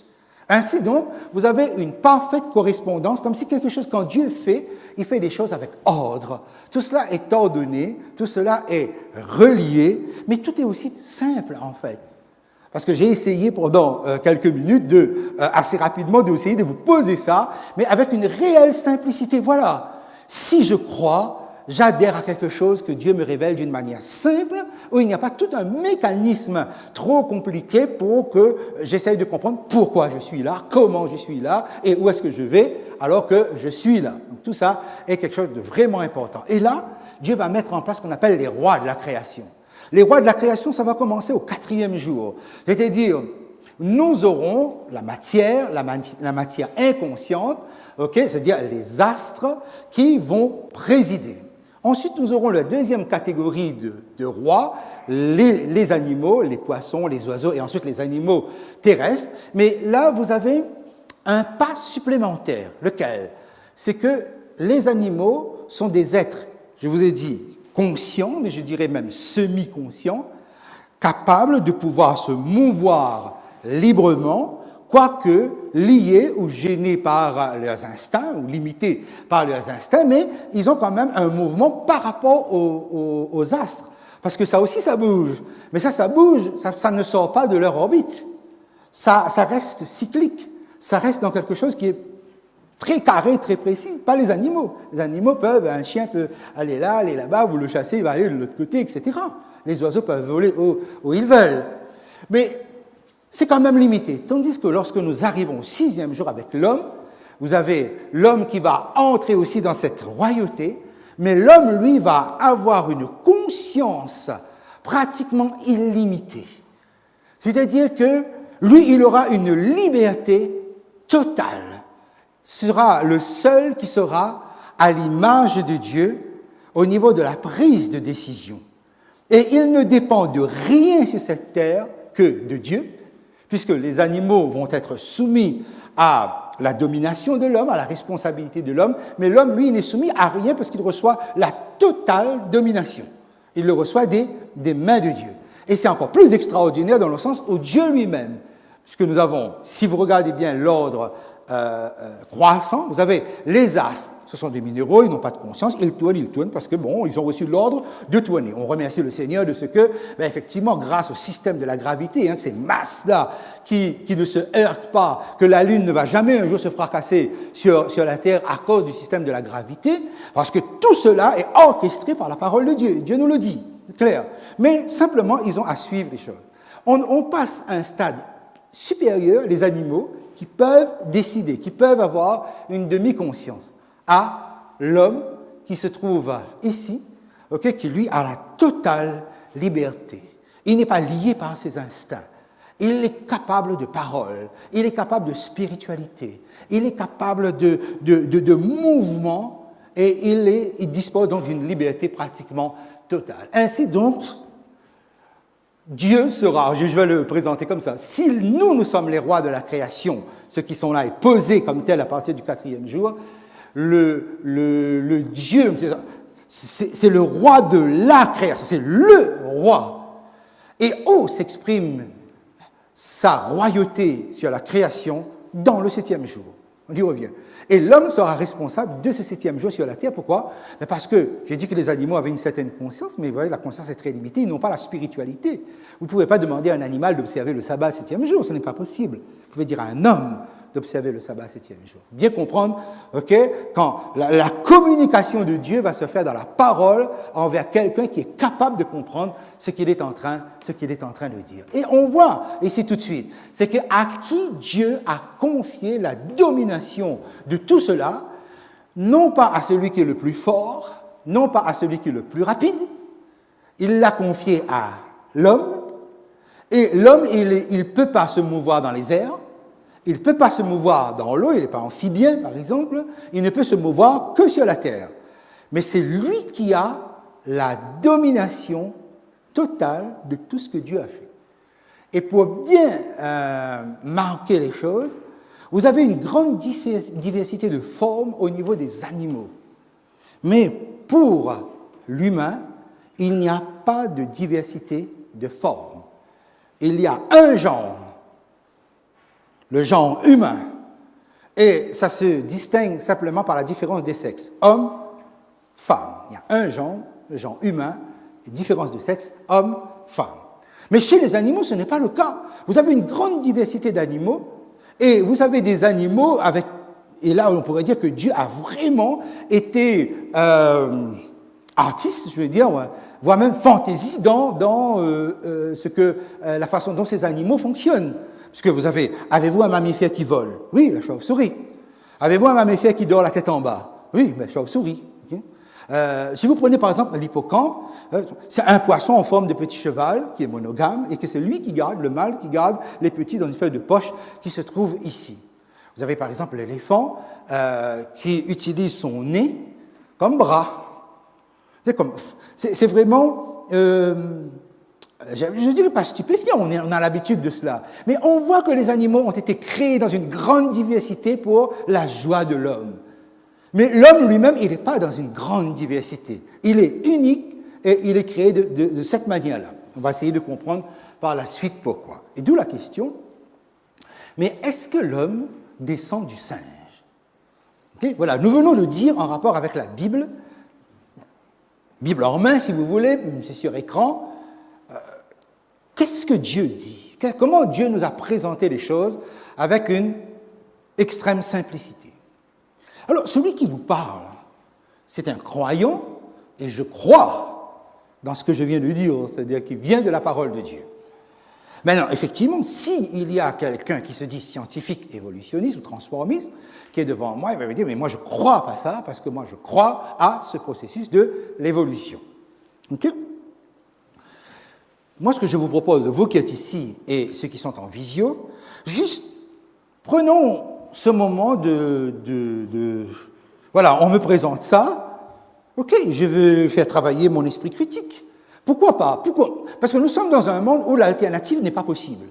Ainsi donc, vous avez une parfaite correspondance, comme si quelque chose, quand Dieu fait, il fait des choses avec ordre. Tout cela est ordonné, tout cela est relié, mais tout est aussi simple en fait. Parce que j'ai essayé pendant quelques minutes assez rapidement d'essayer de vous poser ça, mais avec une réelle simplicité. Voilà, si je crois, j'adhère à quelque chose que Dieu me révèle d'une manière simple, où il n'y a pas tout un mécanisme trop compliqué pour que j'essaye de comprendre pourquoi je suis là, comment je suis là et où est-ce que je vais alors que je suis là. Donc, tout ça est quelque chose de vraiment important. Et là, Dieu va mettre en place ce qu'on appelle les rois de la création. Les rois de la création, ça va commencer au 4e jour. C'est-à-dire, nous aurons la matière inconsciente, c'est-à-dire les astres qui vont présider. Ensuite, nous aurons la deuxième catégorie de rois, les animaux, les poissons, les oiseaux et ensuite les animaux terrestres. Mais là, vous avez un pas supplémentaire. Lequel? C'est que les animaux sont des êtres, je vous ai dit, conscients, mais je dirais même semi-conscients, capables de pouvoir se mouvoir librement, quoique liés ou gênés par leurs instincts, ou limités par leurs instincts, mais ils ont quand même un mouvement par rapport aux astres. Parce que ça aussi, ça bouge. Mais ça bouge, ça ne sort pas de leur orbite. Ça reste cyclique. Ça reste dans quelque chose qui est très carré, très précis. Pas les animaux. Les animaux peuvent, un chien peut aller là, aller là-bas, vous le chassez, il va aller de l'autre côté, etc. Les oiseaux peuvent voler où ils veulent. Mais c'est quand même limité. Tandis que lorsque nous arrivons au 6e jour avec l'homme, vous avez l'homme qui va entrer aussi dans cette royauté, mais l'homme, lui, va avoir une conscience pratiquement illimitée. C'est-à-dire que lui, il aura une liberté totale. Ce sera le seul qui sera à l'image de Dieu au niveau de la prise de décision. Et il ne dépend de rien sur cette terre que de Dieu, puisque les animaux vont être soumis à la domination de l'homme, à la responsabilité de l'homme, mais l'homme, lui, n'est soumis à rien parce qu'il reçoit la totale domination. Il le reçoit des mains de Dieu. Et c'est encore plus extraordinaire dans le sens où Dieu lui-même, puisque nous avons, si vous regardez bien l'ordre croissant, vous avez les astres, ce sont des minéraux, ils n'ont pas de conscience, ils tournent parce que bon, ils ont reçu l'ordre de tourner. On remercie le Seigneur de ce que, effectivement, grâce au système de la gravité, ces masses-là qui ne se heurtent pas, que la Lune ne va jamais un jour se fracasser sur la Terre à cause du système de la gravité, parce que tout cela est orchestré par la parole de Dieu. Dieu nous le dit, c'est clair. Mais simplement, ils ont à suivre les choses. On passe à un stade supérieur, les animaux, qui peuvent décider, qui peuvent avoir une demi-conscience, à l'homme qui se trouve ici, qui lui a la totale liberté. Il n'est pas lié par ses instincts. Il est capable de parole, il est capable de spiritualité, il est capable de mouvement et il dispose donc d'une liberté pratiquement totale. Ainsi donc, Dieu sera, je vais le présenter comme ça, si nous sommes les rois de la création, ceux qui sont là et posés comme tels à partir du 4e jour, le Dieu, c'est le roi de la création, c'est le roi. Et où s'exprime sa royauté sur la création dans le 7e jour. On y revient. Et l'homme sera responsable de ce 7e jour sur la terre. Pourquoi? Parce que j'ai dit que les animaux avaient une certaine conscience, mais vous voyez, la conscience est très limitée, ils n'ont pas la spiritualité. Vous ne pouvez pas demander à un animal d'observer le sabbat le 7e jour, ce n'est pas possible. Vous pouvez dire à un homme d'observer le sabbat le 7e jour. Bien comprendre, quand la communication de Dieu va se faire dans la parole envers quelqu'un qui est capable de comprendre ce qu'il est en train de dire. Et on voit ici tout de suite, c'est qu'à qui Dieu a confié la domination de tout cela, non pas à celui qui est le plus fort, non pas à celui qui est le plus rapide, il l'a confié à l'homme, et l'homme, il ne peut pas se mouvoir dans les airs, il ne peut pas se mouvoir dans l'eau, il n'est pas amphibien par exemple, il ne peut se mouvoir que sur la terre. Mais c'est lui qui a la domination totale de tout ce que Dieu a fait. Et pour bien marquer les choses, vous avez une grande diversité de formes au niveau des animaux. Mais pour l'humain, il n'y a pas de diversité de formes. Il y a un genre, le genre humain, et ça se distingue simplement par la différence des sexes, homme, femme. Il y a un genre, le genre humain, et différence de sexe, homme, femme. Mais chez les animaux, ce n'est pas le cas. Vous avez une grande diversité d'animaux, et vous avez des animaux avec, et là on pourrait dire que Dieu a vraiment été artiste, je veux dire, voire même fantaisiste dans la façon dont ces animaux fonctionnent. Parce que avez-vous un mammifère qui vole? Oui, la chauve-souris. Avez-vous un mammifère qui dort la tête en bas? Oui, la chauve-souris. Okay. Si vous prenez par exemple l'hippocampe, c'est un poisson en forme de petit cheval qui est monogame et que c'est lui qui garde, le mâle qui garde les petits dans une espèce de poche qui se trouve ici. Vous avez par exemple l'éléphant qui utilise son nez comme bras. C'est vraiment, je ne dirais pas stupéfiant, on a l'habitude de cela. Mais on voit que les animaux ont été créés dans une grande diversité pour la joie de l'homme. Mais l'homme lui-même, il n'est pas dans une grande diversité. Il est unique et il est créé de cette manière-là. On va essayer de comprendre par la suite pourquoi. Et d'où la question, mais est-ce que l'homme descend du singe? Okay, voilà, nous venons de dire en rapport avec la Bible en main si vous voulez, c'est sur écran, qu'est-ce que Dieu dit? Comment Dieu nous a présenté les choses avec une extrême simplicité? Alors, celui qui vous parle, c'est un croyant, et je crois dans ce que je viens de dire, c'est-à-dire qu'il vient de la parole de Dieu. Maintenant, effectivement, s'il y a quelqu'un qui se dit scientifique, évolutionniste ou transformiste, qui est devant moi, il va me dire, mais moi je ne crois pas ça, parce que moi je crois à ce processus de l'évolution. OK? Moi, ce que je vous propose, vous qui êtes ici et ceux qui sont en visio, juste prenons ce moment voilà, on me présente ça, ok, je veux faire travailler mon esprit critique. Pourquoi pas? Pourquoi? Parce que nous sommes dans un monde où l'alternative n'est pas possible.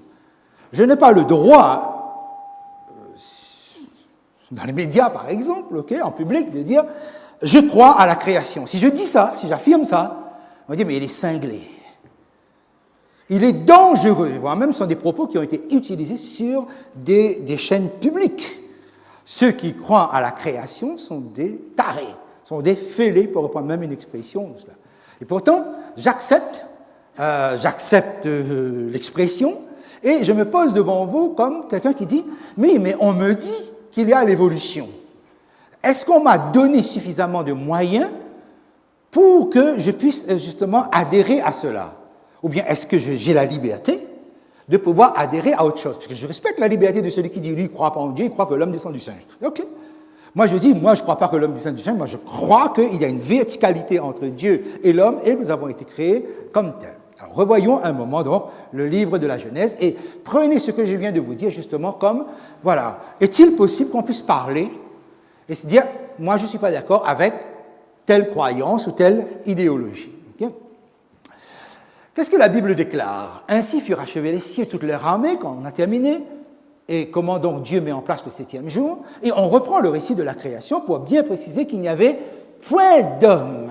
Je n'ai pas le droit, dans les médias par exemple, ok, en public, de dire « je crois à la création ». Si je dis ça, si j'affirme ça, on va dire « mais il est cinglé ». Il est dangereux, voire même ce sont des propos qui ont été utilisés sur des chaînes publiques. Ceux qui croient à la création sont des tarés, sont des fêlés, pour reprendre même une expression de cela. Et pourtant, j'accepte l'expression et je me pose devant vous comme quelqu'un qui dit « mais on me dit qu'il y a l'évolution. Est-ce qu'on m'a donné suffisamment de moyens pour que je puisse justement adhérer à cela? Ou bien est-ce que j'ai la liberté de pouvoir adhérer à autre chose? Parce que je respecte la liberté de celui qui dit, lui, il ne croit pas en Dieu, il croit que l'homme descend du singe. OK. Moi, je dis, moi, je ne crois pas que l'homme descend du singe, moi, je crois qu'il y a une verticalité entre Dieu et l'homme, et nous avons été créés comme tels. Alors, revoyons un moment, donc, le livre de la Genèse, et prenez ce que je viens de vous dire, justement, comme, voilà, est-il possible qu'on puisse parler et se dire, moi, je ne suis pas d'accord avec telle croyance ou telle idéologie. OK. Qu'est-ce que la Bible déclare? Ainsi furent achevés les cieux, toute leur armée, quand on a terminé, et comment donc Dieu met en place le 7e jour, et on reprend le récit de la création pour bien préciser qu'il n'y avait point d'homme.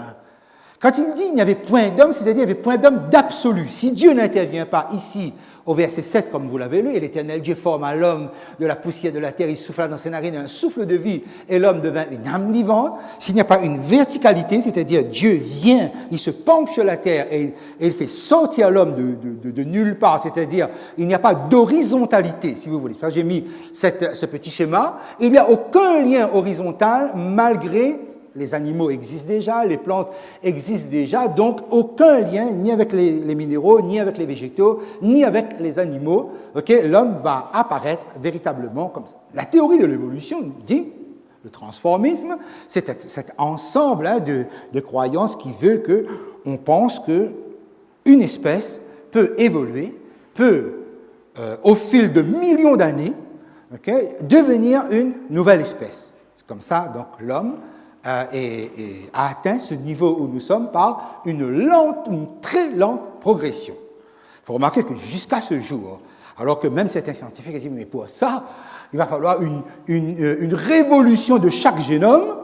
Quand il dit qu'il n'y avait point d'homme, c'est-à-dire qu'il n'y avait point d'homme d'absolu. Si Dieu n'intervient pas ici, au verset 7, comme vous l'avez lu, et l'Éternel Dieu forma l'homme de la poussière de la terre, il souffla dans ses narines un souffle de vie, et l'homme devint une âme vivante. S'il n'y a pas une verticalité, c'est-à-dire Dieu vient, il se penche sur la terre et il fait sortir l'homme de nulle part, c'est-à-dire il n'y a pas d'horizontalité, si vous voulez. J'ai mis ce petit schéma. Il n'y a aucun lien horizontal malgré les animaux existent déjà, les plantes existent déjà, donc aucun lien ni avec les minéraux, ni avec les végétaux, ni avec les animaux. Okay, l'homme va apparaître véritablement comme ça. La théorie de l'évolution dit, le transformisme, c'est cet ensemble de croyances qui veut qu'on pense qu'une espèce peut évoluer, peut, au fil de millions d'années, devenir une nouvelle espèce. C'est comme ça, donc, l'homme a atteint ce niveau où nous sommes par une très lente progression. Il faut remarquer que jusqu'à ce jour, alors que même certains scientifiques disent, mais pour ça, il va falloir une révolution de chaque génome,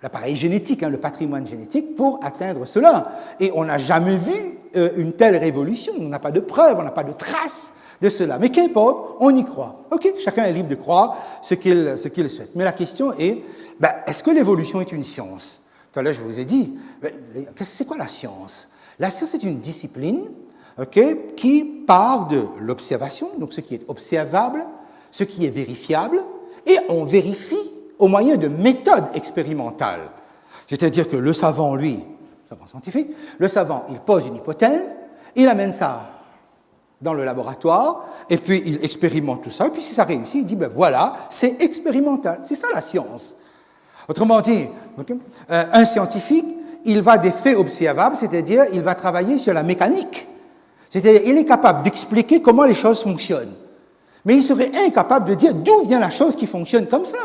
l'appareil génétique, le patrimoine génétique, pour atteindre cela. Et on n'a jamais vu une telle révolution, on n'a pas de preuves, on n'a pas de traces de cela. Mais qu'importe, on y croit. OK, chacun est libre de croire ce qu'il souhaite. Mais la question est, est-ce que l'évolution est une science? Tout à l'heure, je vous ai dit, c'est quoi la science? La science est une discipline qui part de l'observation, donc ce qui est observable, ce qui est vérifiable, et on vérifie au moyen de méthodes expérimentales. C'est-à-dire que le savant, lui, savant scientifique, le savant, il pose une hypothèse, il amène ça dans le laboratoire, et puis il expérimente tout ça, et puis si ça réussit, il dit, ben voilà, c'est expérimental. C'est ça la science. Autrement dit, un scientifique, il va des faits observables, c'est-à-dire il va travailler sur la mécanique. C'est-à-dire il est capable d'expliquer comment les choses fonctionnent. Mais il serait incapable de dire d'où vient la chose qui fonctionne comme ça.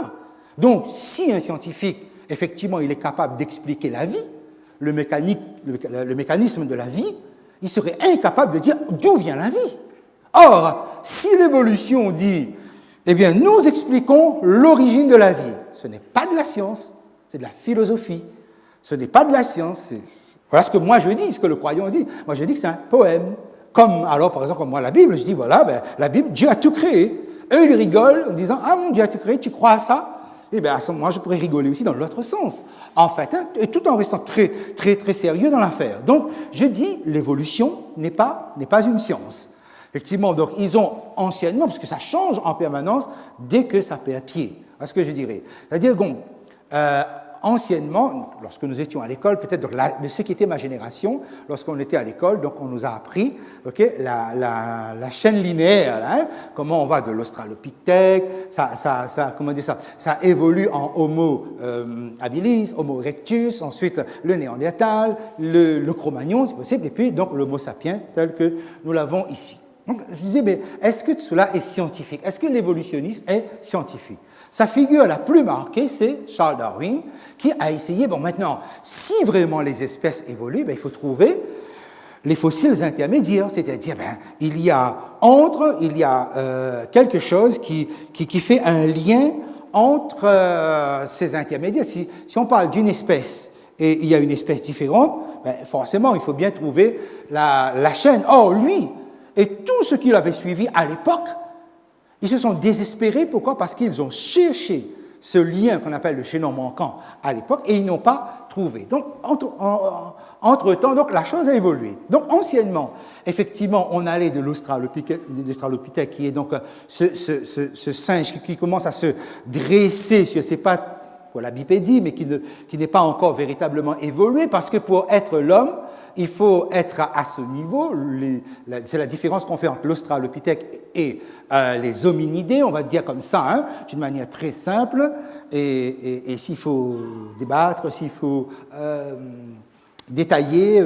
Donc, si un scientifique, effectivement, il est capable d'expliquer la vie, le mécanisme de la vie, il serait incapable de dire d'où vient la vie. Or, si l'évolution dit, eh bien, nous expliquons l'origine de la vie, ce n'est pas de la science, c'est de la philosophie. Ce n'est pas de la science. Voilà ce que moi je dis, ce que le croyant dit. Moi je dis que c'est un poème. Comme, alors, par exemple, comme moi, la Bible, je dis, voilà, ben, la Bible, Dieu a tout créé. Eux, ils rigolent en disant, ah, mon Dieu a tout créé, tu crois à ça? Eh bien, à ce moment, je pourrais rigoler aussi dans l'autre sens. En fait, hein, et tout en restant très, très, très sérieux dans l'affaire. Donc, je dis, l'évolution n'est pas une science. Effectivement, donc, ils ont anciennement, parce que ça change en permanence dès que ça perd pied. Voilà ce que je dirais. C'est-à-dire, bon, anciennement, lorsque nous étions à l'école, peut-être de ce qui était ma génération, lorsqu'on était à l'école, donc on nous a appris la chaîne linéaire, hein, comment on va de l'Australopithèque, ça évolue en Homo habilis, Homo erectus, ensuite le Néandertal, le Cro-Magnon, c'est possible, et puis donc l'Homo sapiens tel que nous l'avons ici. Donc je disais, mais est-ce que cela est scientifique? Est-ce que l'évolutionnisme est scientifique? Sa figure la plus marquée, c'est Charles Darwin, qui a essayé, bon maintenant, si vraiment les espèces évoluent, ben, il faut trouver les fossiles intermédiaires, c'est-à-dire, ben, il y a quelque chose qui fait un lien entre ces intermédiaires. Si on parle d'une espèce et il y a une espèce différente, ben, forcément, il faut bien trouver la chaîne. Or, lui, et tout ce qu'il avait suivi à l'époque, ils se sont désespérés. Pourquoi? Parce qu'ils ont cherché ce lien qu'on appelle le chaînon manquant à l'époque et ils n'ont pas trouvé. Donc, entre-temps, donc, la chose a évolué. Donc, anciennement, effectivement, on allait de l'Australopithèque, qui est donc ce singe qui commence à se dresser sur ses pattes pour la bipédie, mais qui n'est pas encore véritablement évolué, parce que pour être l'homme, il faut être à ce niveau. C'est la différence qu'on fait entre l'Australopithèque et les hominidés, on va dire comme ça, hein, d'une manière très simple. Et s'il faut débattre, s'il faut détailler,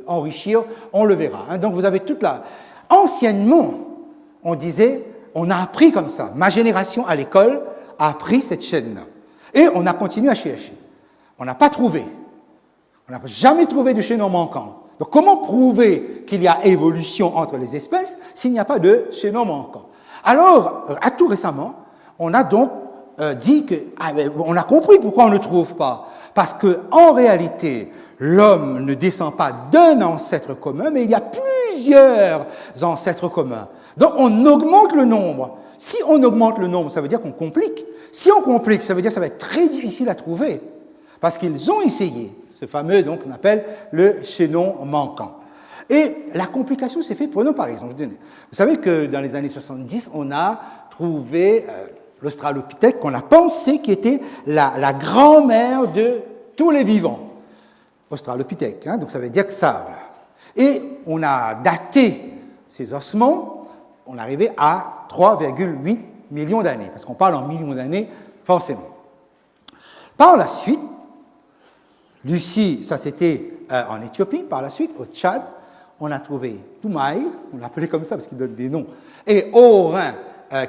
enrichir, on le verra. Hein. Donc vous avez toute la... Anciennement, on disait, on a appris comme ça. Ma génération à l'école a appris cette chaîne-là. Et on a continué à chercher. On n'a pas trouvé. On n'a jamais trouvé de chaînon manquant. Donc, comment prouver qu'il y a évolution entre les espèces s'il n'y a pas de chaînon manquant? Alors, à tout récemment, on a donc dit que, on a compris pourquoi on ne trouve pas. Parce qu'en réalité, l'homme ne descend pas d'un ancêtre commun, mais il y a plusieurs ancêtres communs. Donc, on augmente le nombre. Si on augmente le nombre, ça veut dire qu'on complique. Si on complique, ça veut dire que ça va être très difficile à trouver. Parce qu'ils ont essayé ce fameux, donc, qu'on appelle le chaînon manquant. Et la complication s'est faite, prenons par exemple, vous savez que dans les années 70, on a trouvé l'Australopithèque qu'on a pensé qui était la grand-mère de tous les vivants. Australopithèque, hein, donc ça veut dire que ça, voilà. Et on a daté ces ossements, on est arrivé à 3,8 millions d'années, parce qu'on parle en millions d'années, forcément. Par la suite, Lucie, ça c'était en Éthiopie, par la suite, au Tchad, on a trouvé Toumaï, on l'appelait comme ça parce qu'il donne des noms, et Orin,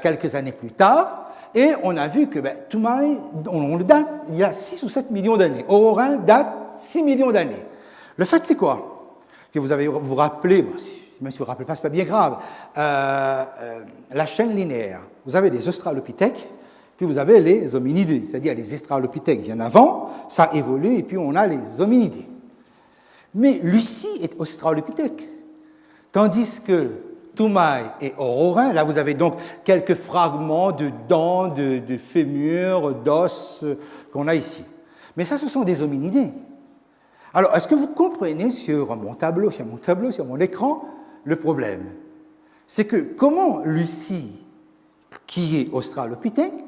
quelques années plus tard, et on a vu que Toumaï, on le date il y a 6 ou 7 millions d'années. Orin date 6 millions d'années. Le fait, c'est quoi? Que vous rappelez, même si vous ne vous rappelez pas, ce n'est pas bien grave, la chaîne linéaire. Vous avez les Australopithèques, puis vous avez les hominidés, c'est-à-dire les Australopithèques viennent avant, ça évolue, et puis on a les hominidés. Mais Lucie est Australopithèque, tandis que Toumaï et Ororin, là vous avez donc quelques fragments de dents, de fémurs, d'os qu'on a ici. Mais ça, ce sont des hominidés. Alors, est-ce que vous comprenez sur mon tableau, sur mon écran, le problème? C'est que comment Lucie, qui est Australopithèque,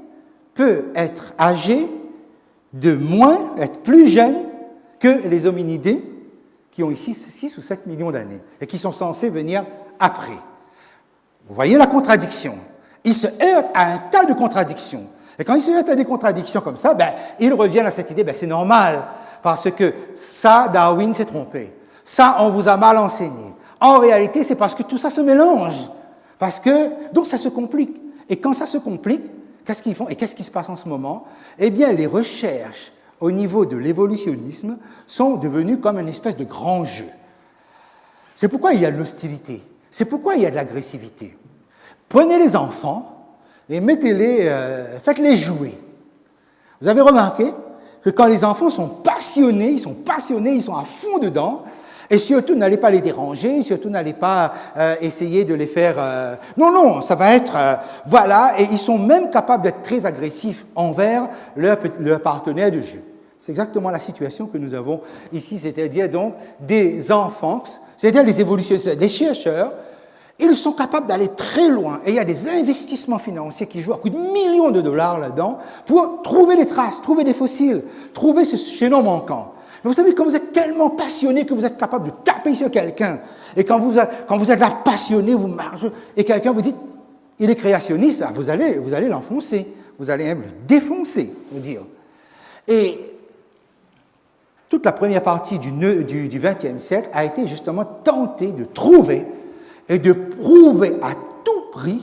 peut être âgée être plus jeune que les hominidés qui ont ici 6 ou 7 millions d'années et qui sont censés venir après. Vous voyez la contradiction. Ils se heurtent à un tas de contradictions. Et quand ils se heurtent à des contradictions comme ça, ils reviennent à cette idée, c'est normal, parce que ça, Darwin s'est trompé. Ça, on vous a mal enseigné. En réalité, c'est parce que tout ça se mélange. Donc ça se complique. Et quand ça se complique, qu'est-ce qu'ils font et qu'est-ce qui se passe en ce moment? Eh bien, les recherches au niveau de l'évolutionnisme sont devenues comme une espèce de grand jeu. C'est pourquoi il y a de l'hostilité. C'est pourquoi il y a de l'agressivité. Prenez les enfants et faites-les jouer. Vous avez remarqué que quand les enfants sont passionnés, ils sont à fond dedans, et surtout n'allez pas les déranger, surtout n'allez pas essayer de les faire... Non, ça va être... voilà, et ils sont même capables d'être très agressifs envers leur partenaire de jeu. C'est exactement la situation que nous avons ici, c'est-à-dire donc des enfants, c'est-à-dire les évolutionnistes, les chercheurs. Ils sont capables d'aller très loin et il y a des investissements financiers qui jouent à coups de millions de dollars là-dedans pour trouver des traces, trouver des fossiles, trouver ce chaînon manquant. Mais vous savez, quand vous êtes tellement passionné que vous êtes capable de taper sur quelqu'un et quand vous êtes là passionné, vous marchez et quelqu'un vous dit il est créationniste, vous allez l'enfoncer, vous allez même le défoncer, vous dire. Et toute la première partie du XXe siècle a été justement tenter de trouver et de prouver à tout prix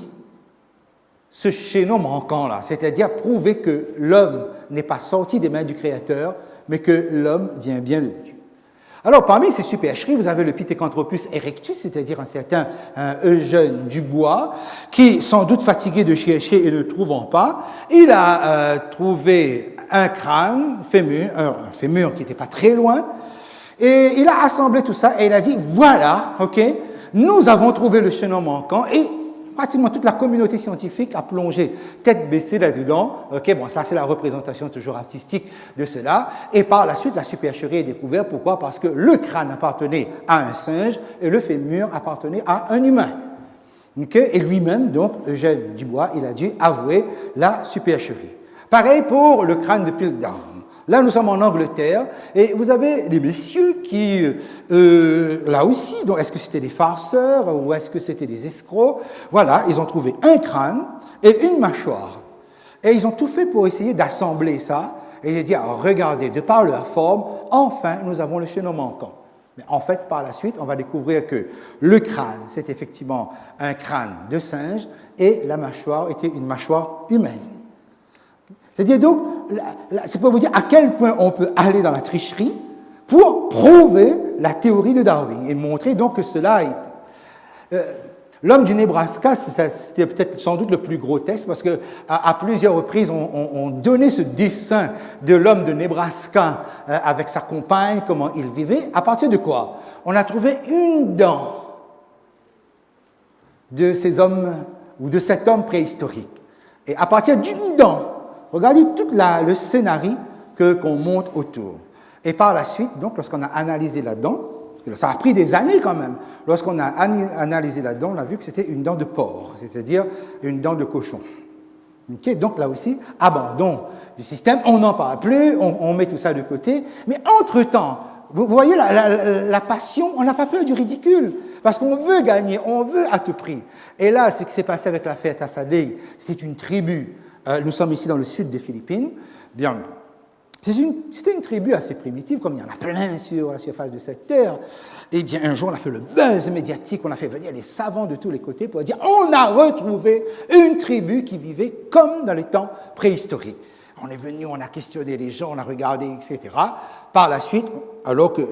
ce chaînon manquant-là, c'est-à-dire prouver que l'homme n'est pas sorti des mains du Créateur, mais que l'homme vient bien de Dieu. Alors, parmi ces supercheries, vous avez le Pithecanthropus erectus, c'est-à-dire un certain Eugène Dubois, qui, sans doute fatigué de chercher et ne trouvant pas, il a trouvé un crâne, un fémur qui n'était pas très loin, et il a assemblé tout ça et il a dit, voilà, ok, nous avons trouvé le chaînon manquant et pratiquement toute la communauté scientifique a plongé tête baissée là-dedans. Ok, bon, ça c'est la représentation toujours artistique de cela. Et par la suite, la supercherie est découverte. Pourquoi? Parce que le crâne appartenait à un singe et le fémur appartenait à un humain. Okay? Et lui-même, donc, Eugène Dubois, il a dû avouer la supercherie. Pareil pour le crâne de Piltdown. Là, nous sommes en Angleterre, et vous avez des messieurs qui, là aussi, donc est-ce que c'était des farceurs ou est-ce que c'était des escrocs? Voilà, ils ont trouvé un crâne et une mâchoire. Et ils ont tout fait pour essayer d'assembler ça, et ils ont dit, alors, regardez, de par leur forme, enfin, nous avons le chaînon manquant. Mais en fait, par la suite, on va découvrir que le crâne, c'est effectivement un crâne de singe, et la mâchoire était une mâchoire humaine. C'est-à-dire donc, c'est pour vous dire à quel point on peut aller dans la tricherie pour prouver la théorie de Darwin et montrer donc que cela a été. L'homme du Nebraska, c'était peut-être sans doute le plus grotesque parce qu'à plusieurs reprises, on donnait ce dessin de l'homme de Nebraska avec sa compagne, comment il vivait. À partir de quoi? On a trouvé une dent de ces hommes ou de cet homme préhistorique. Et à partir d'une dent, regardez tout le scénario qu'on monte autour. Et par la suite, donc, lorsqu'on a analysé la dent, ça a pris des années quand même, lorsqu'on a analysé la dent, on a vu que c'était une dent de porc, c'est-à-dire une dent de cochon. Okay, donc là aussi, abandon du système, on n'en parle plus, on met tout ça de côté. Mais entre-temps, vous voyez la passion, on n'a pas peur du ridicule, parce qu'on veut gagner, on veut à tout prix. Et là, ce qui s'est passé avec l'affaire Tassadé, c'était une tribu. Nous sommes ici dans le sud des Philippines. Bien, c'était une tribu assez primitive, comme il y en a plein sur la surface de cette terre. Et bien, un jour, on a fait le buzz médiatique, on a fait venir les savants de tous les côtés pour dire on a retrouvé une tribu qui vivait comme dans les temps préhistoriques. On est venu, on a questionné les gens, on a regardé, etc. Par la suite, alors qu'il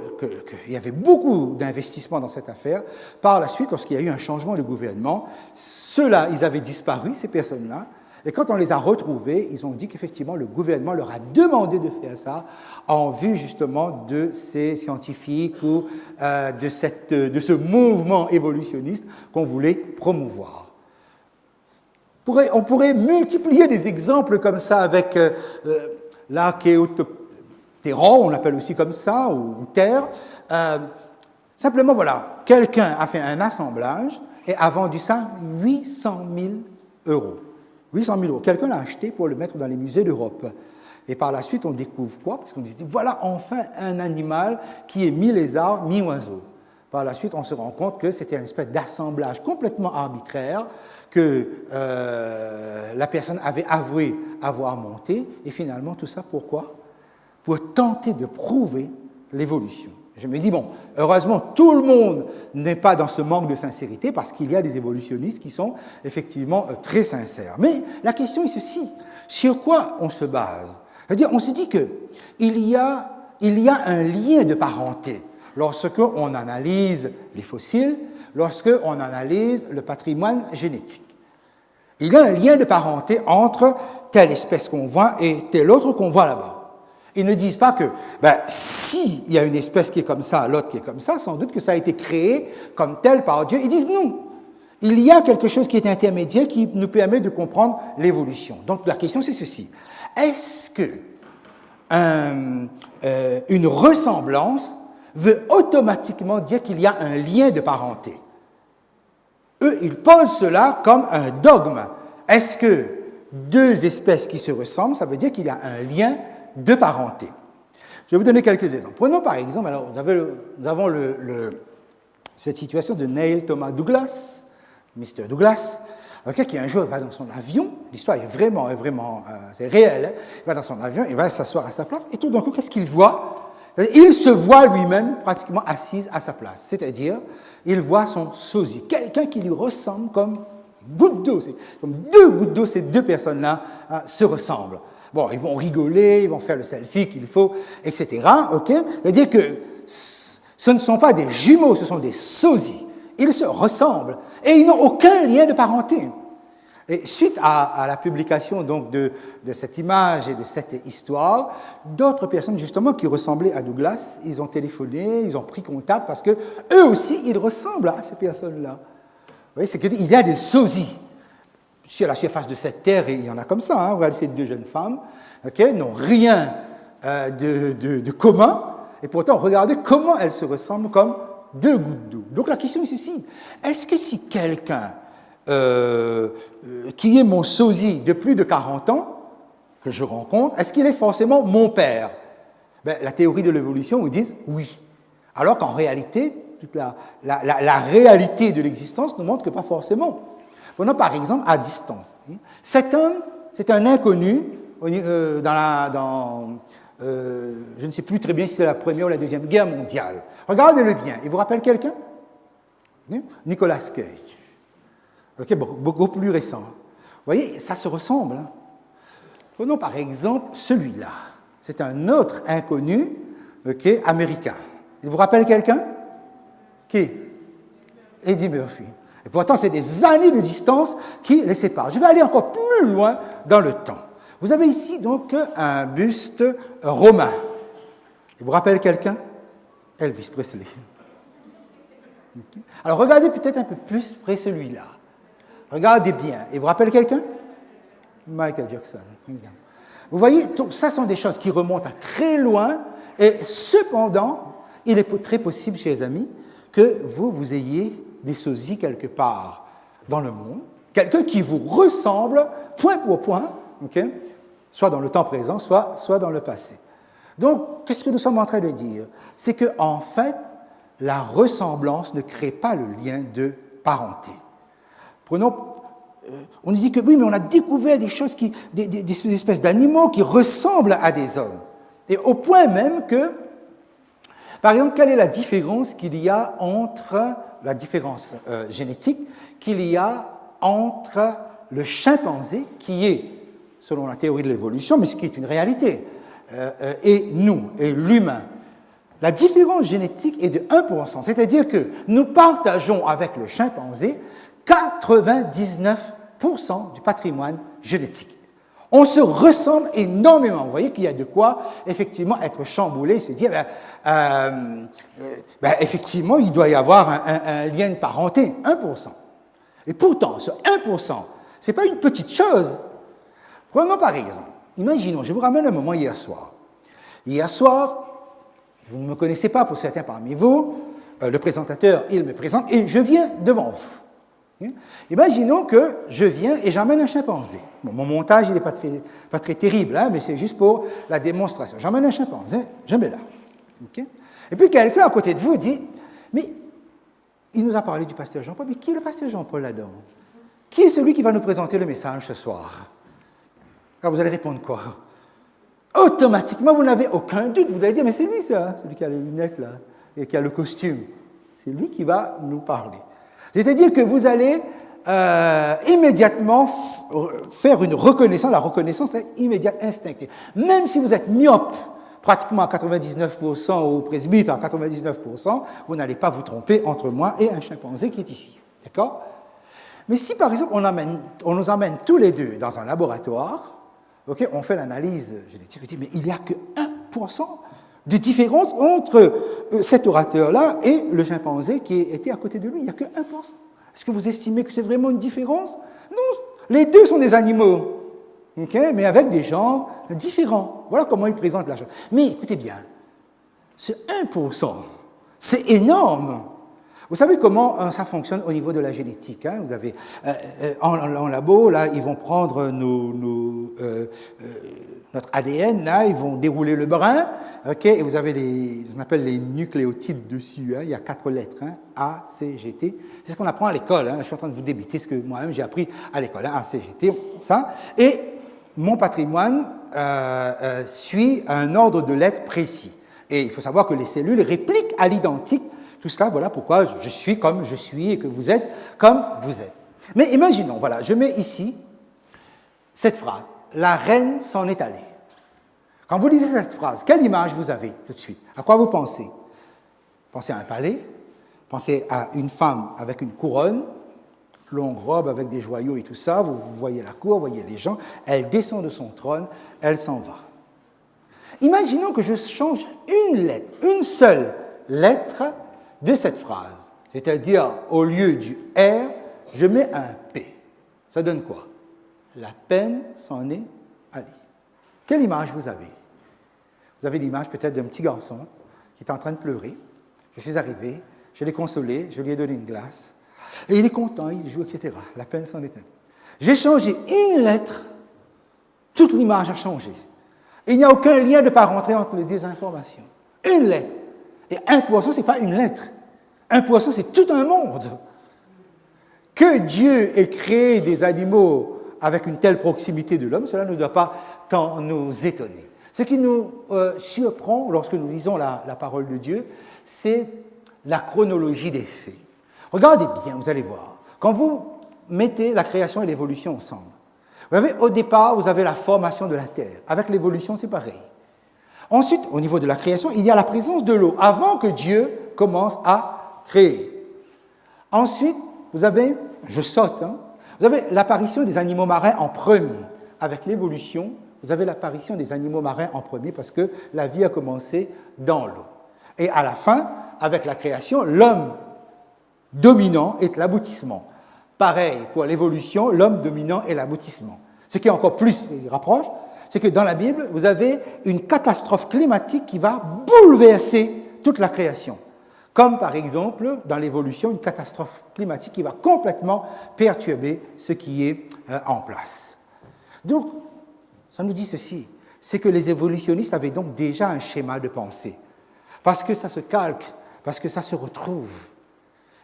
y avait beaucoup d'investissements dans cette affaire, par la suite, lorsqu'il y a eu un changement de gouvernement, ceux-là, ils avaient disparu, ces personnes-là. Et quand on les a retrouvés, ils ont dit qu'effectivement, le gouvernement leur a demandé de faire ça en vue justement de ces scientifiques ou de ce mouvement évolutionniste qu'on voulait promouvoir. On pourrait multiplier des exemples comme ça avec l'archéoptéron, on l'appelle aussi comme ça, ou terre. Simplement, voilà, quelqu'un a fait un assemblage et a vendu ça 800 000 euros. 800 000 euros. Quelqu'un l'a acheté pour le mettre dans les musées d'Europe. Et par la suite, on découvre quoi? Parce qu'on dit, voilà enfin un animal qui est mi-lézard, mi-oiseau. Par la suite, on se rend compte que c'était une espèce d'assemblage complètement arbitraire que la personne avait avoué avoir monté. Et finalement, tout ça, pourquoi? Pour tenter de prouver l'évolution. Je me dis, bon, heureusement, tout le monde n'est pas dans ce manque de sincérité parce qu'il y a des évolutionnistes qui sont effectivement très sincères. Mais la question est ceci, sur quoi on se base? C'est-à-dire, on se dit qu'il y a un lien de parenté lorsqu'on analyse les fossiles, lorsqu'on analyse le patrimoine génétique. Il y a un lien de parenté entre telle espèce qu'on voit et telle autre qu'on voit là-bas. Ils ne disent pas que s'il y a une espèce qui est comme ça, l'autre qui est comme ça, sans doute que ça a été créé comme tel par Dieu. Ils disent non. Il y a quelque chose qui est intermédiaire qui nous permet de comprendre l'évolution. Donc la question c'est ceci. Est-ce que une ressemblance veut automatiquement dire qu'il y a un lien de parenté? Eux, ils posent cela comme un dogme. Est-ce que deux espèces qui se ressemblent, ça veut dire qu'il y a un lien de parenté? Je vais vous donner quelques exemples. Prenons par exemple, alors, nous avons cette situation de Neil Thomas Douglas, Mr. Douglas, qui un jour va dans son avion, l'histoire est vraiment c'est réel, hein, il va dans son avion, il va s'asseoir à sa place, et tout d'un coup, qu'est-ce qu'il voit? Il se voit lui-même pratiquement assis à sa place, c'est-à-dire, il voit son sosie, quelqu'un qui lui ressemble comme goutte d'eau, comme deux gouttes d'eau, ces deux personnes-là se ressemblent. Bon, ils vont rigoler, ils vont faire le selfie qu'il faut, etc. C'est-à-dire que ce ne sont pas des jumeaux, ce sont des sosies. Ils se ressemblent et ils n'ont aucun lien de parenté. Et suite à la publication donc de cette image et de cette histoire, d'autres personnes justement qui ressemblaient à Douglas, ils ont téléphoné, ils ont pris contact parce que eux aussi ils ressemblent à ces personnes-là. Vous voyez, c'est qu'il y a des sosies. Sur la surface de cette terre, et il y en a comme ça, hein, regardez ces deux jeunes femmes, n'ont rien de commun, et pourtant, regardez comment elles se ressemblent comme deux gouttes d'eau. Donc la question est ceci, est-ce que si quelqu'un qui est mon sosie de plus de 40 ans, que je rencontre, est-ce qu'il est forcément mon père? La théorie de l'évolution vous dit oui. Alors qu'en réalité, toute la réalité de l'existence nous montre que pas forcément. Prenons par exemple à distance. Cet homme, c'est un inconnu je ne sais plus très bien si c'est la Première ou la Deuxième Guerre mondiale. Regardez-le bien. Il vous rappelle quelqu'un? Nicolas Cage. Beaucoup plus récent. Vous voyez, ça se ressemble. Hein? Prenons par exemple celui-là. C'est un autre inconnu américain. Il vous rappelle quelqu'un? Qui? Eddie Murphy. Et pourtant, c'est des années de distance qui les séparent. Je vais aller encore plus loin dans le temps. Vous avez ici donc un buste romain. Il vous rappelle quelqu'un? Elvis Presley. Alors regardez peut-être un peu plus près celui-là. Regardez bien. Il vous rappelle quelqu'un? Michael Jackson. Vous voyez, ça sont des choses qui remontent à très loin. Et cependant, il est très possible, chers amis, que vous ayez des sosies quelque part dans le monde, quelqu'un qui vous ressemble point pour point, soit dans le temps présent, soit dans le passé. Donc, qu'est-ce que nous sommes en train de dire? C'est qu'en fait, la ressemblance ne crée pas le lien de parenté. Prenons, on nous dit que oui, mais on a découvert des choses, des espèces d'animaux qui ressemblent à des hommes. Et au point même que, par exemple, quelle est la différence qu'il y a entre la différence génétique qu'il y a entre le chimpanzé, qui est, selon la théorie de l'évolution, mais ce qui est une réalité, et nous, et l'humain. La différence génétique est de 1%, c'est-à-dire que nous partageons avec le chimpanzé 99% du patrimoine génétique. On se ressemble énormément. Vous voyez qu'il y a de quoi, effectivement, être chamboulé, se dire, effectivement, il doit y avoir un lien de parenté, 1%. Et pourtant, ce 1%, ce n'est pas une petite chose. Prenons par exemple, imaginons, je vous ramène un moment hier soir. Hier soir, vous ne me connaissez pas pour certains parmi vous, le présentateur, il me présente, et je viens devant vous. Imaginons que je viens et j'emmène un chimpanzé. Bon, mon montage, il n'est pas très terrible, hein, mais c'est juste pour la démonstration. J'emmène un chimpanzé, je mets là. Okay? Et puis quelqu'un à côté de vous dit, mais il nous a parlé du pasteur Jean-Paul, mais qui est le pasteur Jean-Paul là-dedans? Qui est celui qui va nous présenter le message ce soir? Alors vous allez répondre quoi? Automatiquement, vous n'avez aucun doute. Vous allez dire, mais c'est lui ça, celui qui a les lunettes là, et qui a le costume. C'est lui qui va nous parler. C'est-à-dire que vous allez immédiatement faire une reconnaissance. La reconnaissance est immédiate, instinctive. Même si vous êtes myope, pratiquement à 99%, au presbyte à 99%, vous n'allez pas vous tromper entre moi et un chimpanzé qui est ici. D'accord? Mais si, par exemple, on nous emmène tous les deux dans un laboratoire, okay, on fait l'analyse génétique, mais il n'y a que 1% de différence entre cet orateur-là et le chimpanzé qui était à côté de lui. Il n'y a que 1%. Est-ce que vous estimez que c'est vraiment une différence? Non, les deux sont des animaux, okay, mais avec des genres différents. Voilà comment ils présentent la chose. Mais écoutez bien, ce 1%, c'est énorme. Vous savez comment ça fonctionne au niveau de la génétique, hein? Vous avez, en labo, là, ils vont prendre notre ADN, là, ils vont dérouler le brin, okay, et vous avez ce qu'on appelle les nucléotides dessus, hein? Il y a 4 lettres, hein? A, C, G, T. C'est ce qu'on apprend à l'école, hein? Je suis en train de vous débiter ce que moi-même j'ai appris à l'école, hein? A, C, G, T, ça. Et mon patrimoine suit un ordre de lettres précis. Et il faut savoir que les cellules répliquent à l'identique tout cela. Voilà pourquoi je suis comme je suis et que vous êtes comme vous êtes. Mais imaginons, voilà, je mets ici cette phrase. La reine s'en est allée. Quand vous lisez cette phrase, quelle image vous avez tout de suite? À quoi vous pensez? Pensez à un palais, pensez à une femme avec une couronne, longue robe avec des joyaux et tout ça, vous voyez la cour, vous voyez les gens, elle descend de son trône, elle s'en va. Imaginons que je change une lettre, une seule lettre de cette phrase, c'est-à-dire au lieu du R, je mets un P. Ça donne quoi? La peine s'en est allée. Quelle image vous avez? Vous avez l'image peut-être d'un petit garçon qui est en train de pleurer. Je suis arrivé, je l'ai consolé, je lui ai donné une glace, et il est content, il joue, etc. La peine s'en est allée. J'ai changé une lettre, toute l'image a changé. Il n'y a aucun lien de parenté entre les deux informations. Une lettre. Et un poisson, ce n'est pas une lettre. Un poisson, c'est tout un monde. Que Dieu ait créé des animaux avec une telle proximité de l'homme, cela ne doit pas tant nous étonner. Ce qui nous surprend lorsque nous lisons la parole de Dieu, c'est la chronologie des faits. Regardez bien, vous allez voir. Quand vous mettez la création et l'évolution ensemble, vous avez, au départ, vous avez la formation de la terre. Avec l'évolution, c'est pareil. Ensuite, au niveau de la création, il y a la présence de l'eau avant que Dieu commence à créer. Ensuite, vous avez, je saute, hein, vous avez l'apparition des animaux marins en premier. Avec l'évolution, vous avez l'apparition des animaux marins en premier parce que la vie a commencé dans l'eau. Et à la fin, avec la création, l'homme dominant est l'aboutissement. Pareil, pour l'évolution, l'homme dominant est l'aboutissement. Ce qui est encore plus rapproche, c'est que dans la Bible, vous avez une catastrophe climatique qui va bouleverser toute la création. Comme par exemple, dans l'évolution, une catastrophe climatique qui va complètement perturber ce qui est en place. Donc, ça nous dit ceci, c'est que les évolutionnistes avaient donc déjà un schéma de pensée, parce que ça se calque, parce que ça se retrouve.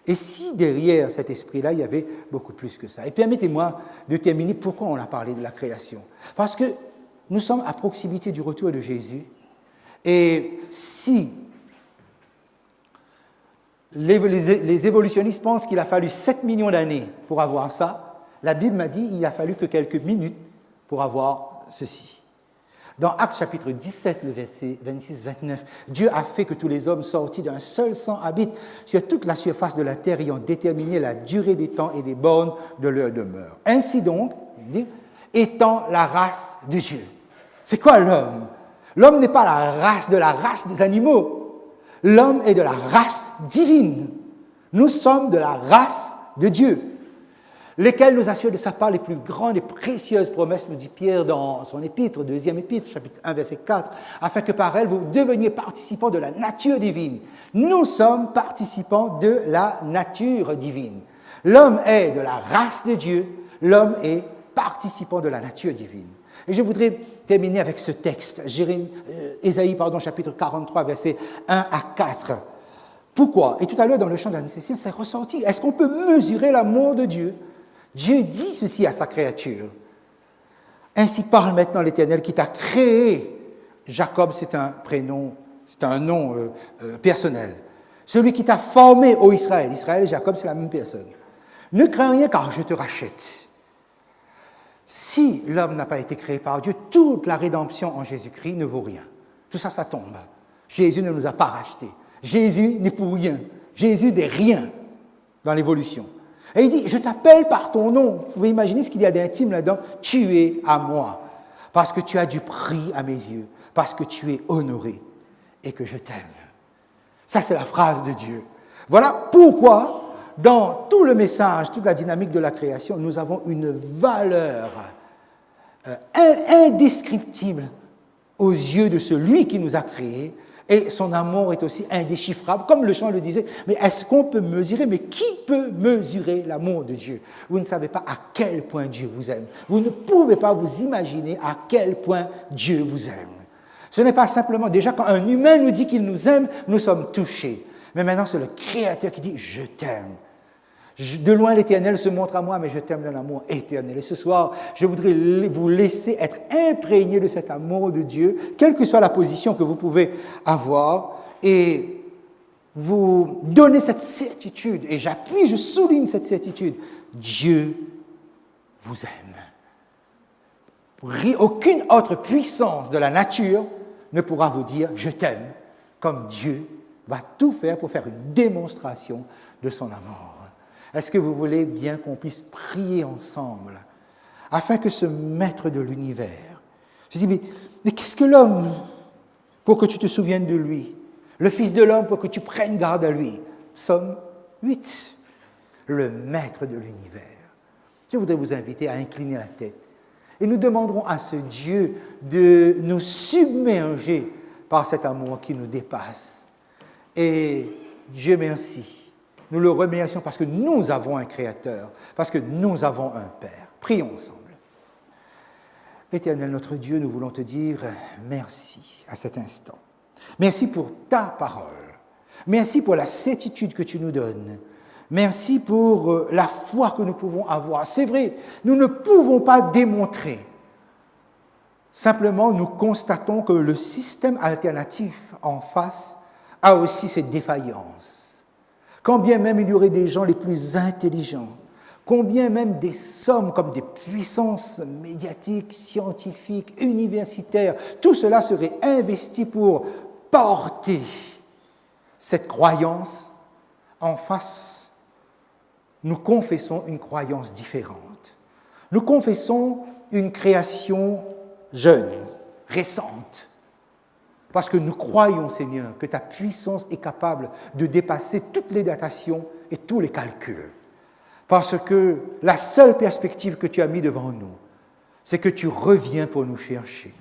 Et si derrière cet esprit-là, il y avait beaucoup plus que ça. Et permettez-moi de terminer pourquoi on a parlé de la création. Parce que nous sommes à proximité du retour de Jésus. Et si les évolutionnistes pensent qu'il a fallu 7 millions d'années pour avoir ça, la Bible m'a dit qu'il a fallu que quelques minutes pour avoir ceci. Dans Actes chapitre 17, le verset 26-29, Dieu a fait que tous les hommes sortis d'un seul sang habitent sur toute la surface de la terre ayant déterminé la durée des temps et des bornes de leur demeure. Ainsi donc, il dit, étant la race de Dieu. C'est quoi l'homme? L'homme n'est pas la race des animaux. L'homme est de la race divine. Nous sommes de la race de Dieu, lesquels nous assurent de sa part les plus grandes et précieuses promesses, nous dit Pierre dans son épître, 2e épître, chapitre 1, verset 4, afin que par elles vous deveniez participants de la nature divine. Nous sommes participants de la nature divine. L'homme est de la race de Dieu, l'homme est participant de la nature divine. Et je voudrais terminer avec ce texte, Ésaïe, chapitre 43, versets 1 à 4. Pourquoi? Et tout à l'heure, dans le chant d'Anne-Cécile, c'est ressorti. Est-ce qu'on peut mesurer l'amour de Dieu? Dieu dit ceci à sa créature. Ainsi parle maintenant l'Éternel qui t'a créé. Jacob, c'est un prénom, c'est un nom personnel. Celui qui t'a formé, ô Israël. Israël et Jacob, c'est la même personne. Ne crains rien car je te rachète. Si l'homme n'a pas été créé par Dieu, toute la rédemption en Jésus-Christ ne vaut rien. Tout ça, ça tombe. Jésus ne nous a pas rachetés. Jésus n'est pour rien. Jésus n'est rien dans l'évolution. Et il dit, je t'appelle par ton nom. Vous pouvez imaginer ce qu'il y a d'intime là-dedans. Tu es à moi, parce que tu as du prix à mes yeux, parce que tu es honoré et que je t'aime. Ça, c'est la phrase de Dieu. Voilà pourquoi, dans tout le message, toute la dynamique de la création, nous avons une valeur indescriptible aux yeux de celui qui nous a créés. Et son amour est aussi indéchiffrable, comme le chant le disait. Mais est-ce qu'on peut mesurer? Mais qui peut mesurer l'amour de Dieu? Vous ne savez pas à quel point Dieu vous aime. Vous ne pouvez pas vous imaginer à quel point Dieu vous aime. Ce n'est pas simplement, déjà quand un humain nous dit qu'il nous aime, nous sommes touchés. Mais maintenant, c'est le Créateur qui dit « Je t'aime ». De loin, l'Éternel se montre à moi, mais je t'aime d'un amour éternel. Et ce soir, je voudrais vous laisser être imprégné de cet amour de Dieu, quelle que soit la position que vous pouvez avoir, et vous donner cette certitude. Et j'appuie, je souligne cette certitude. Dieu vous aime. Aucune autre puissance de la nature ne pourra vous dire « Je t'aime », comme Dieu va tout faire pour faire une démonstration de son amour. Est-ce que vous voulez bien qu'on puisse prier ensemble afin que ce maître de l'univers, je dis, mais qu'est-ce que l'homme pour que tu te souviennes de lui? Le Fils de l'homme pour que tu prennes garde à lui. Psaume 8, le maître de l'univers. Je voudrais vous inviter à incliner la tête et nous demanderons à ce Dieu de nous submerger par cet amour qui nous dépasse. Et Dieu merci. Nous le remercions parce que nous avons un Créateur, parce que nous avons un Père. Prions ensemble. Éternel notre Dieu, nous voulons te dire merci à cet instant. Merci pour ta parole. Merci pour la certitude que tu nous donnes. Merci pour la foi que nous pouvons avoir. C'est vrai, nous ne pouvons pas démontrer. Simplement, nous constatons que le système alternatif en face a aussi ses défaillances. Quand bien même il y aurait des gens les plus intelligents, combien même des sommes comme des puissances médiatiques, scientifiques, universitaires, tout cela serait investi pour porter cette croyance en face. Nous confessons une croyance différente. Nous confessons une création jeune, récente. Parce que nous croyons, Seigneur, que ta puissance est capable de dépasser toutes les datations et tous les calculs. Parce que la seule perspective que tu as mise devant nous, c'est que tu reviens pour nous chercher.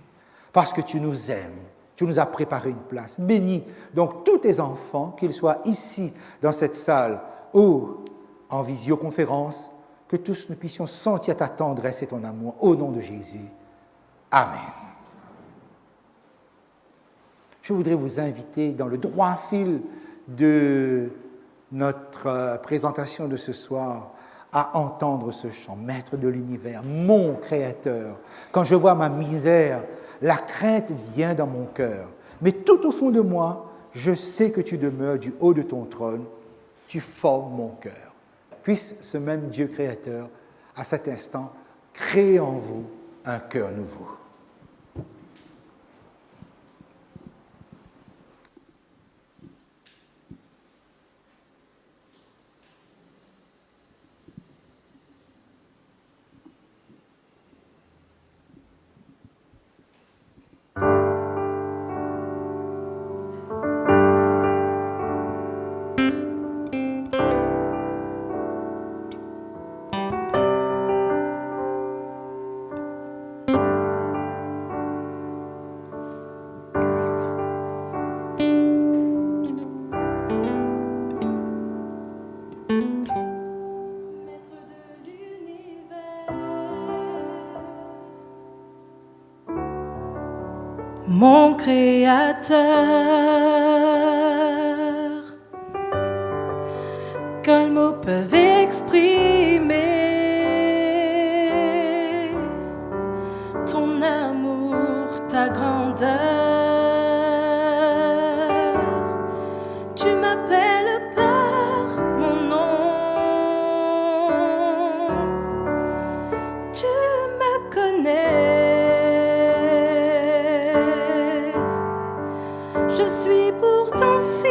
Parce que tu nous aimes, tu nous as préparé une place. Bénis donc tous tes enfants, qu'ils soient ici, dans cette salle, ou en visioconférence, que tous nous puissions sentir ta tendresse et ton amour. Au nom de Jésus. Amen. Je voudrais vous inviter dans le droit fil de notre présentation de ce soir à entendre ce chant, Maître de l'univers, mon Créateur. Quand je vois ma misère, la crainte vient dans mon cœur. Mais tout au fond de moi, je sais que tu demeures du haut de ton trône, tu formes mon cœur. Puisse ce même Dieu Créateur, à cet instant, créer en vous un cœur nouveau. mon Créateur. Quels mots peuvent exprimer ton amour, ta grandeur? Tu m'appelles par mon nom, tu me connais. Je suis pourtant si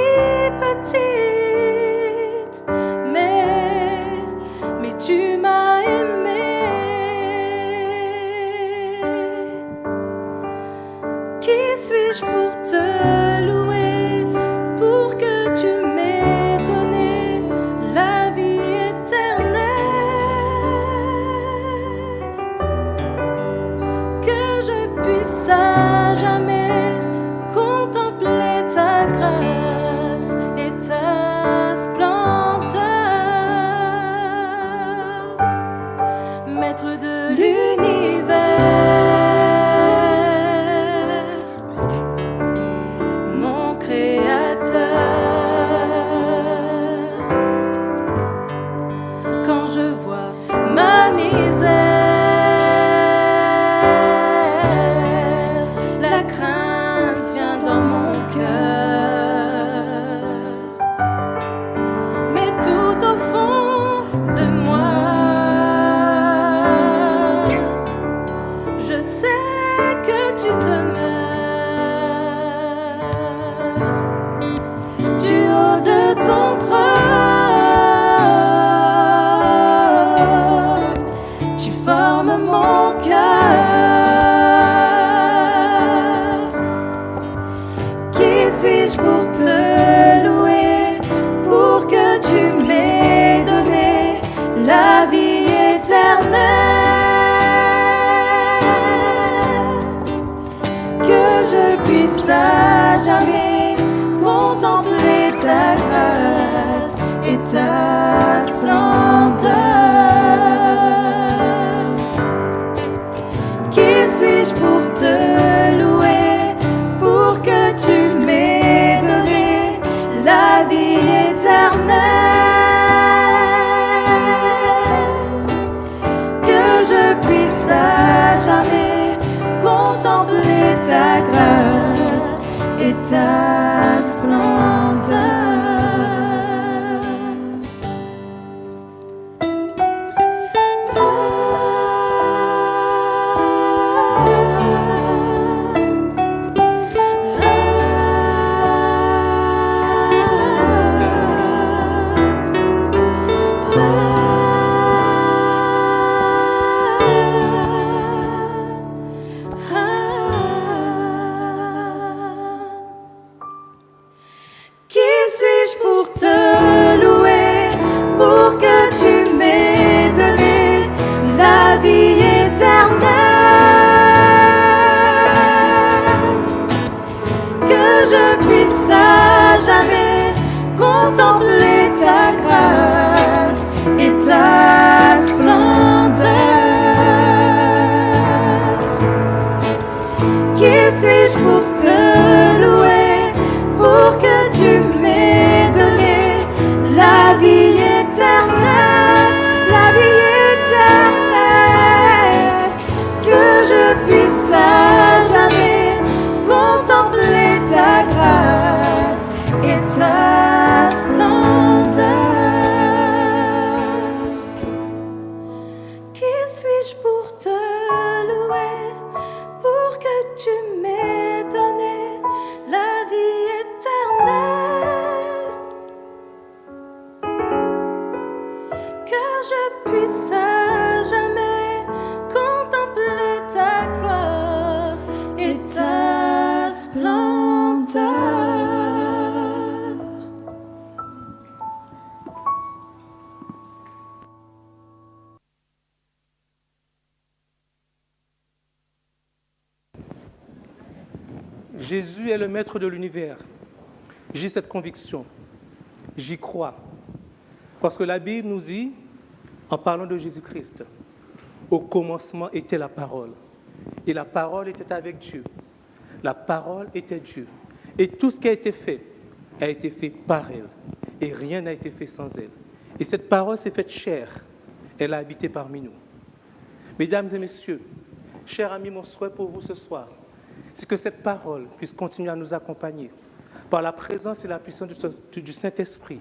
petite, mais tu m'as aimée. Qui suis-je pour te louer, pour que tu m'aies donné la vie éternelle, que je puisse à jamais contempler ta grâce et ta splendeur, maître de l'univers, mon Créateur. Quand je vois ma misère, la crainte vient dans mon cœur, mais tout au fond de moi, je sais que tu demeures du haut de ton trône. Tu formes mon cœur. Qui suis-je pour te louer, pour que tu m'aies donné la vie éternelle, que je puisse à jamais contempler ta grâce et ta splendeur. Qui suis-je pour te louer, pour que tu m'aies donné la vie éternelle, que je puisse à jamais contempler ta grâce et ta splendeur. Qui suis-je pour te louer, pour que tu m'aies donné la vie éternelle, que je puisse à jamais contempler ta grâce et ta splendeur. Qui suis-je pour te louer, pour que tu m'aies donné la vie éternelle, la vie éternelle, que je puisse à jamais contempler ta grâce et ta splendeur. Qui suis-je pour te louer, pour que tu m'aies donné la vie éternelle, que je puisse à jamais contempler ta gloire et ta splendeur. Jésus est le maître de l'univers. J'ai cette conviction. J'y crois. Parce que la Bible nous dit, en parlant de Jésus-Christ, au commencement était la parole. Et la parole était avec Dieu. La parole était Dieu. Et tout ce qui a été fait par elle. Et rien n'a été fait sans elle. Et cette parole s'est faite chair. Elle a habité parmi nous. Mesdames et messieurs, chers amis, mon souhait pour vous ce soir, c'est que cette parole puisse continuer à nous accompagner par la présence et la puissance du Saint-Esprit,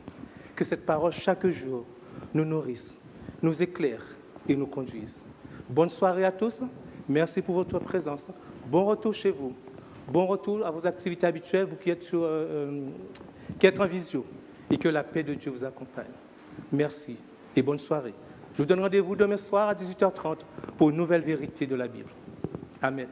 que cette parole chaque jour nous nourrisse, nous éclaire et nous conduise. Bonne soirée à tous, merci pour votre présence, bon retour chez vous, bon retour à vos activités habituelles, vous qui êtes en visio, et que la paix de Dieu vous accompagne. Merci et bonne soirée. Je vous donne rendez-vous demain soir à 18h30 pour une nouvelle vérité de la Bible. Amen.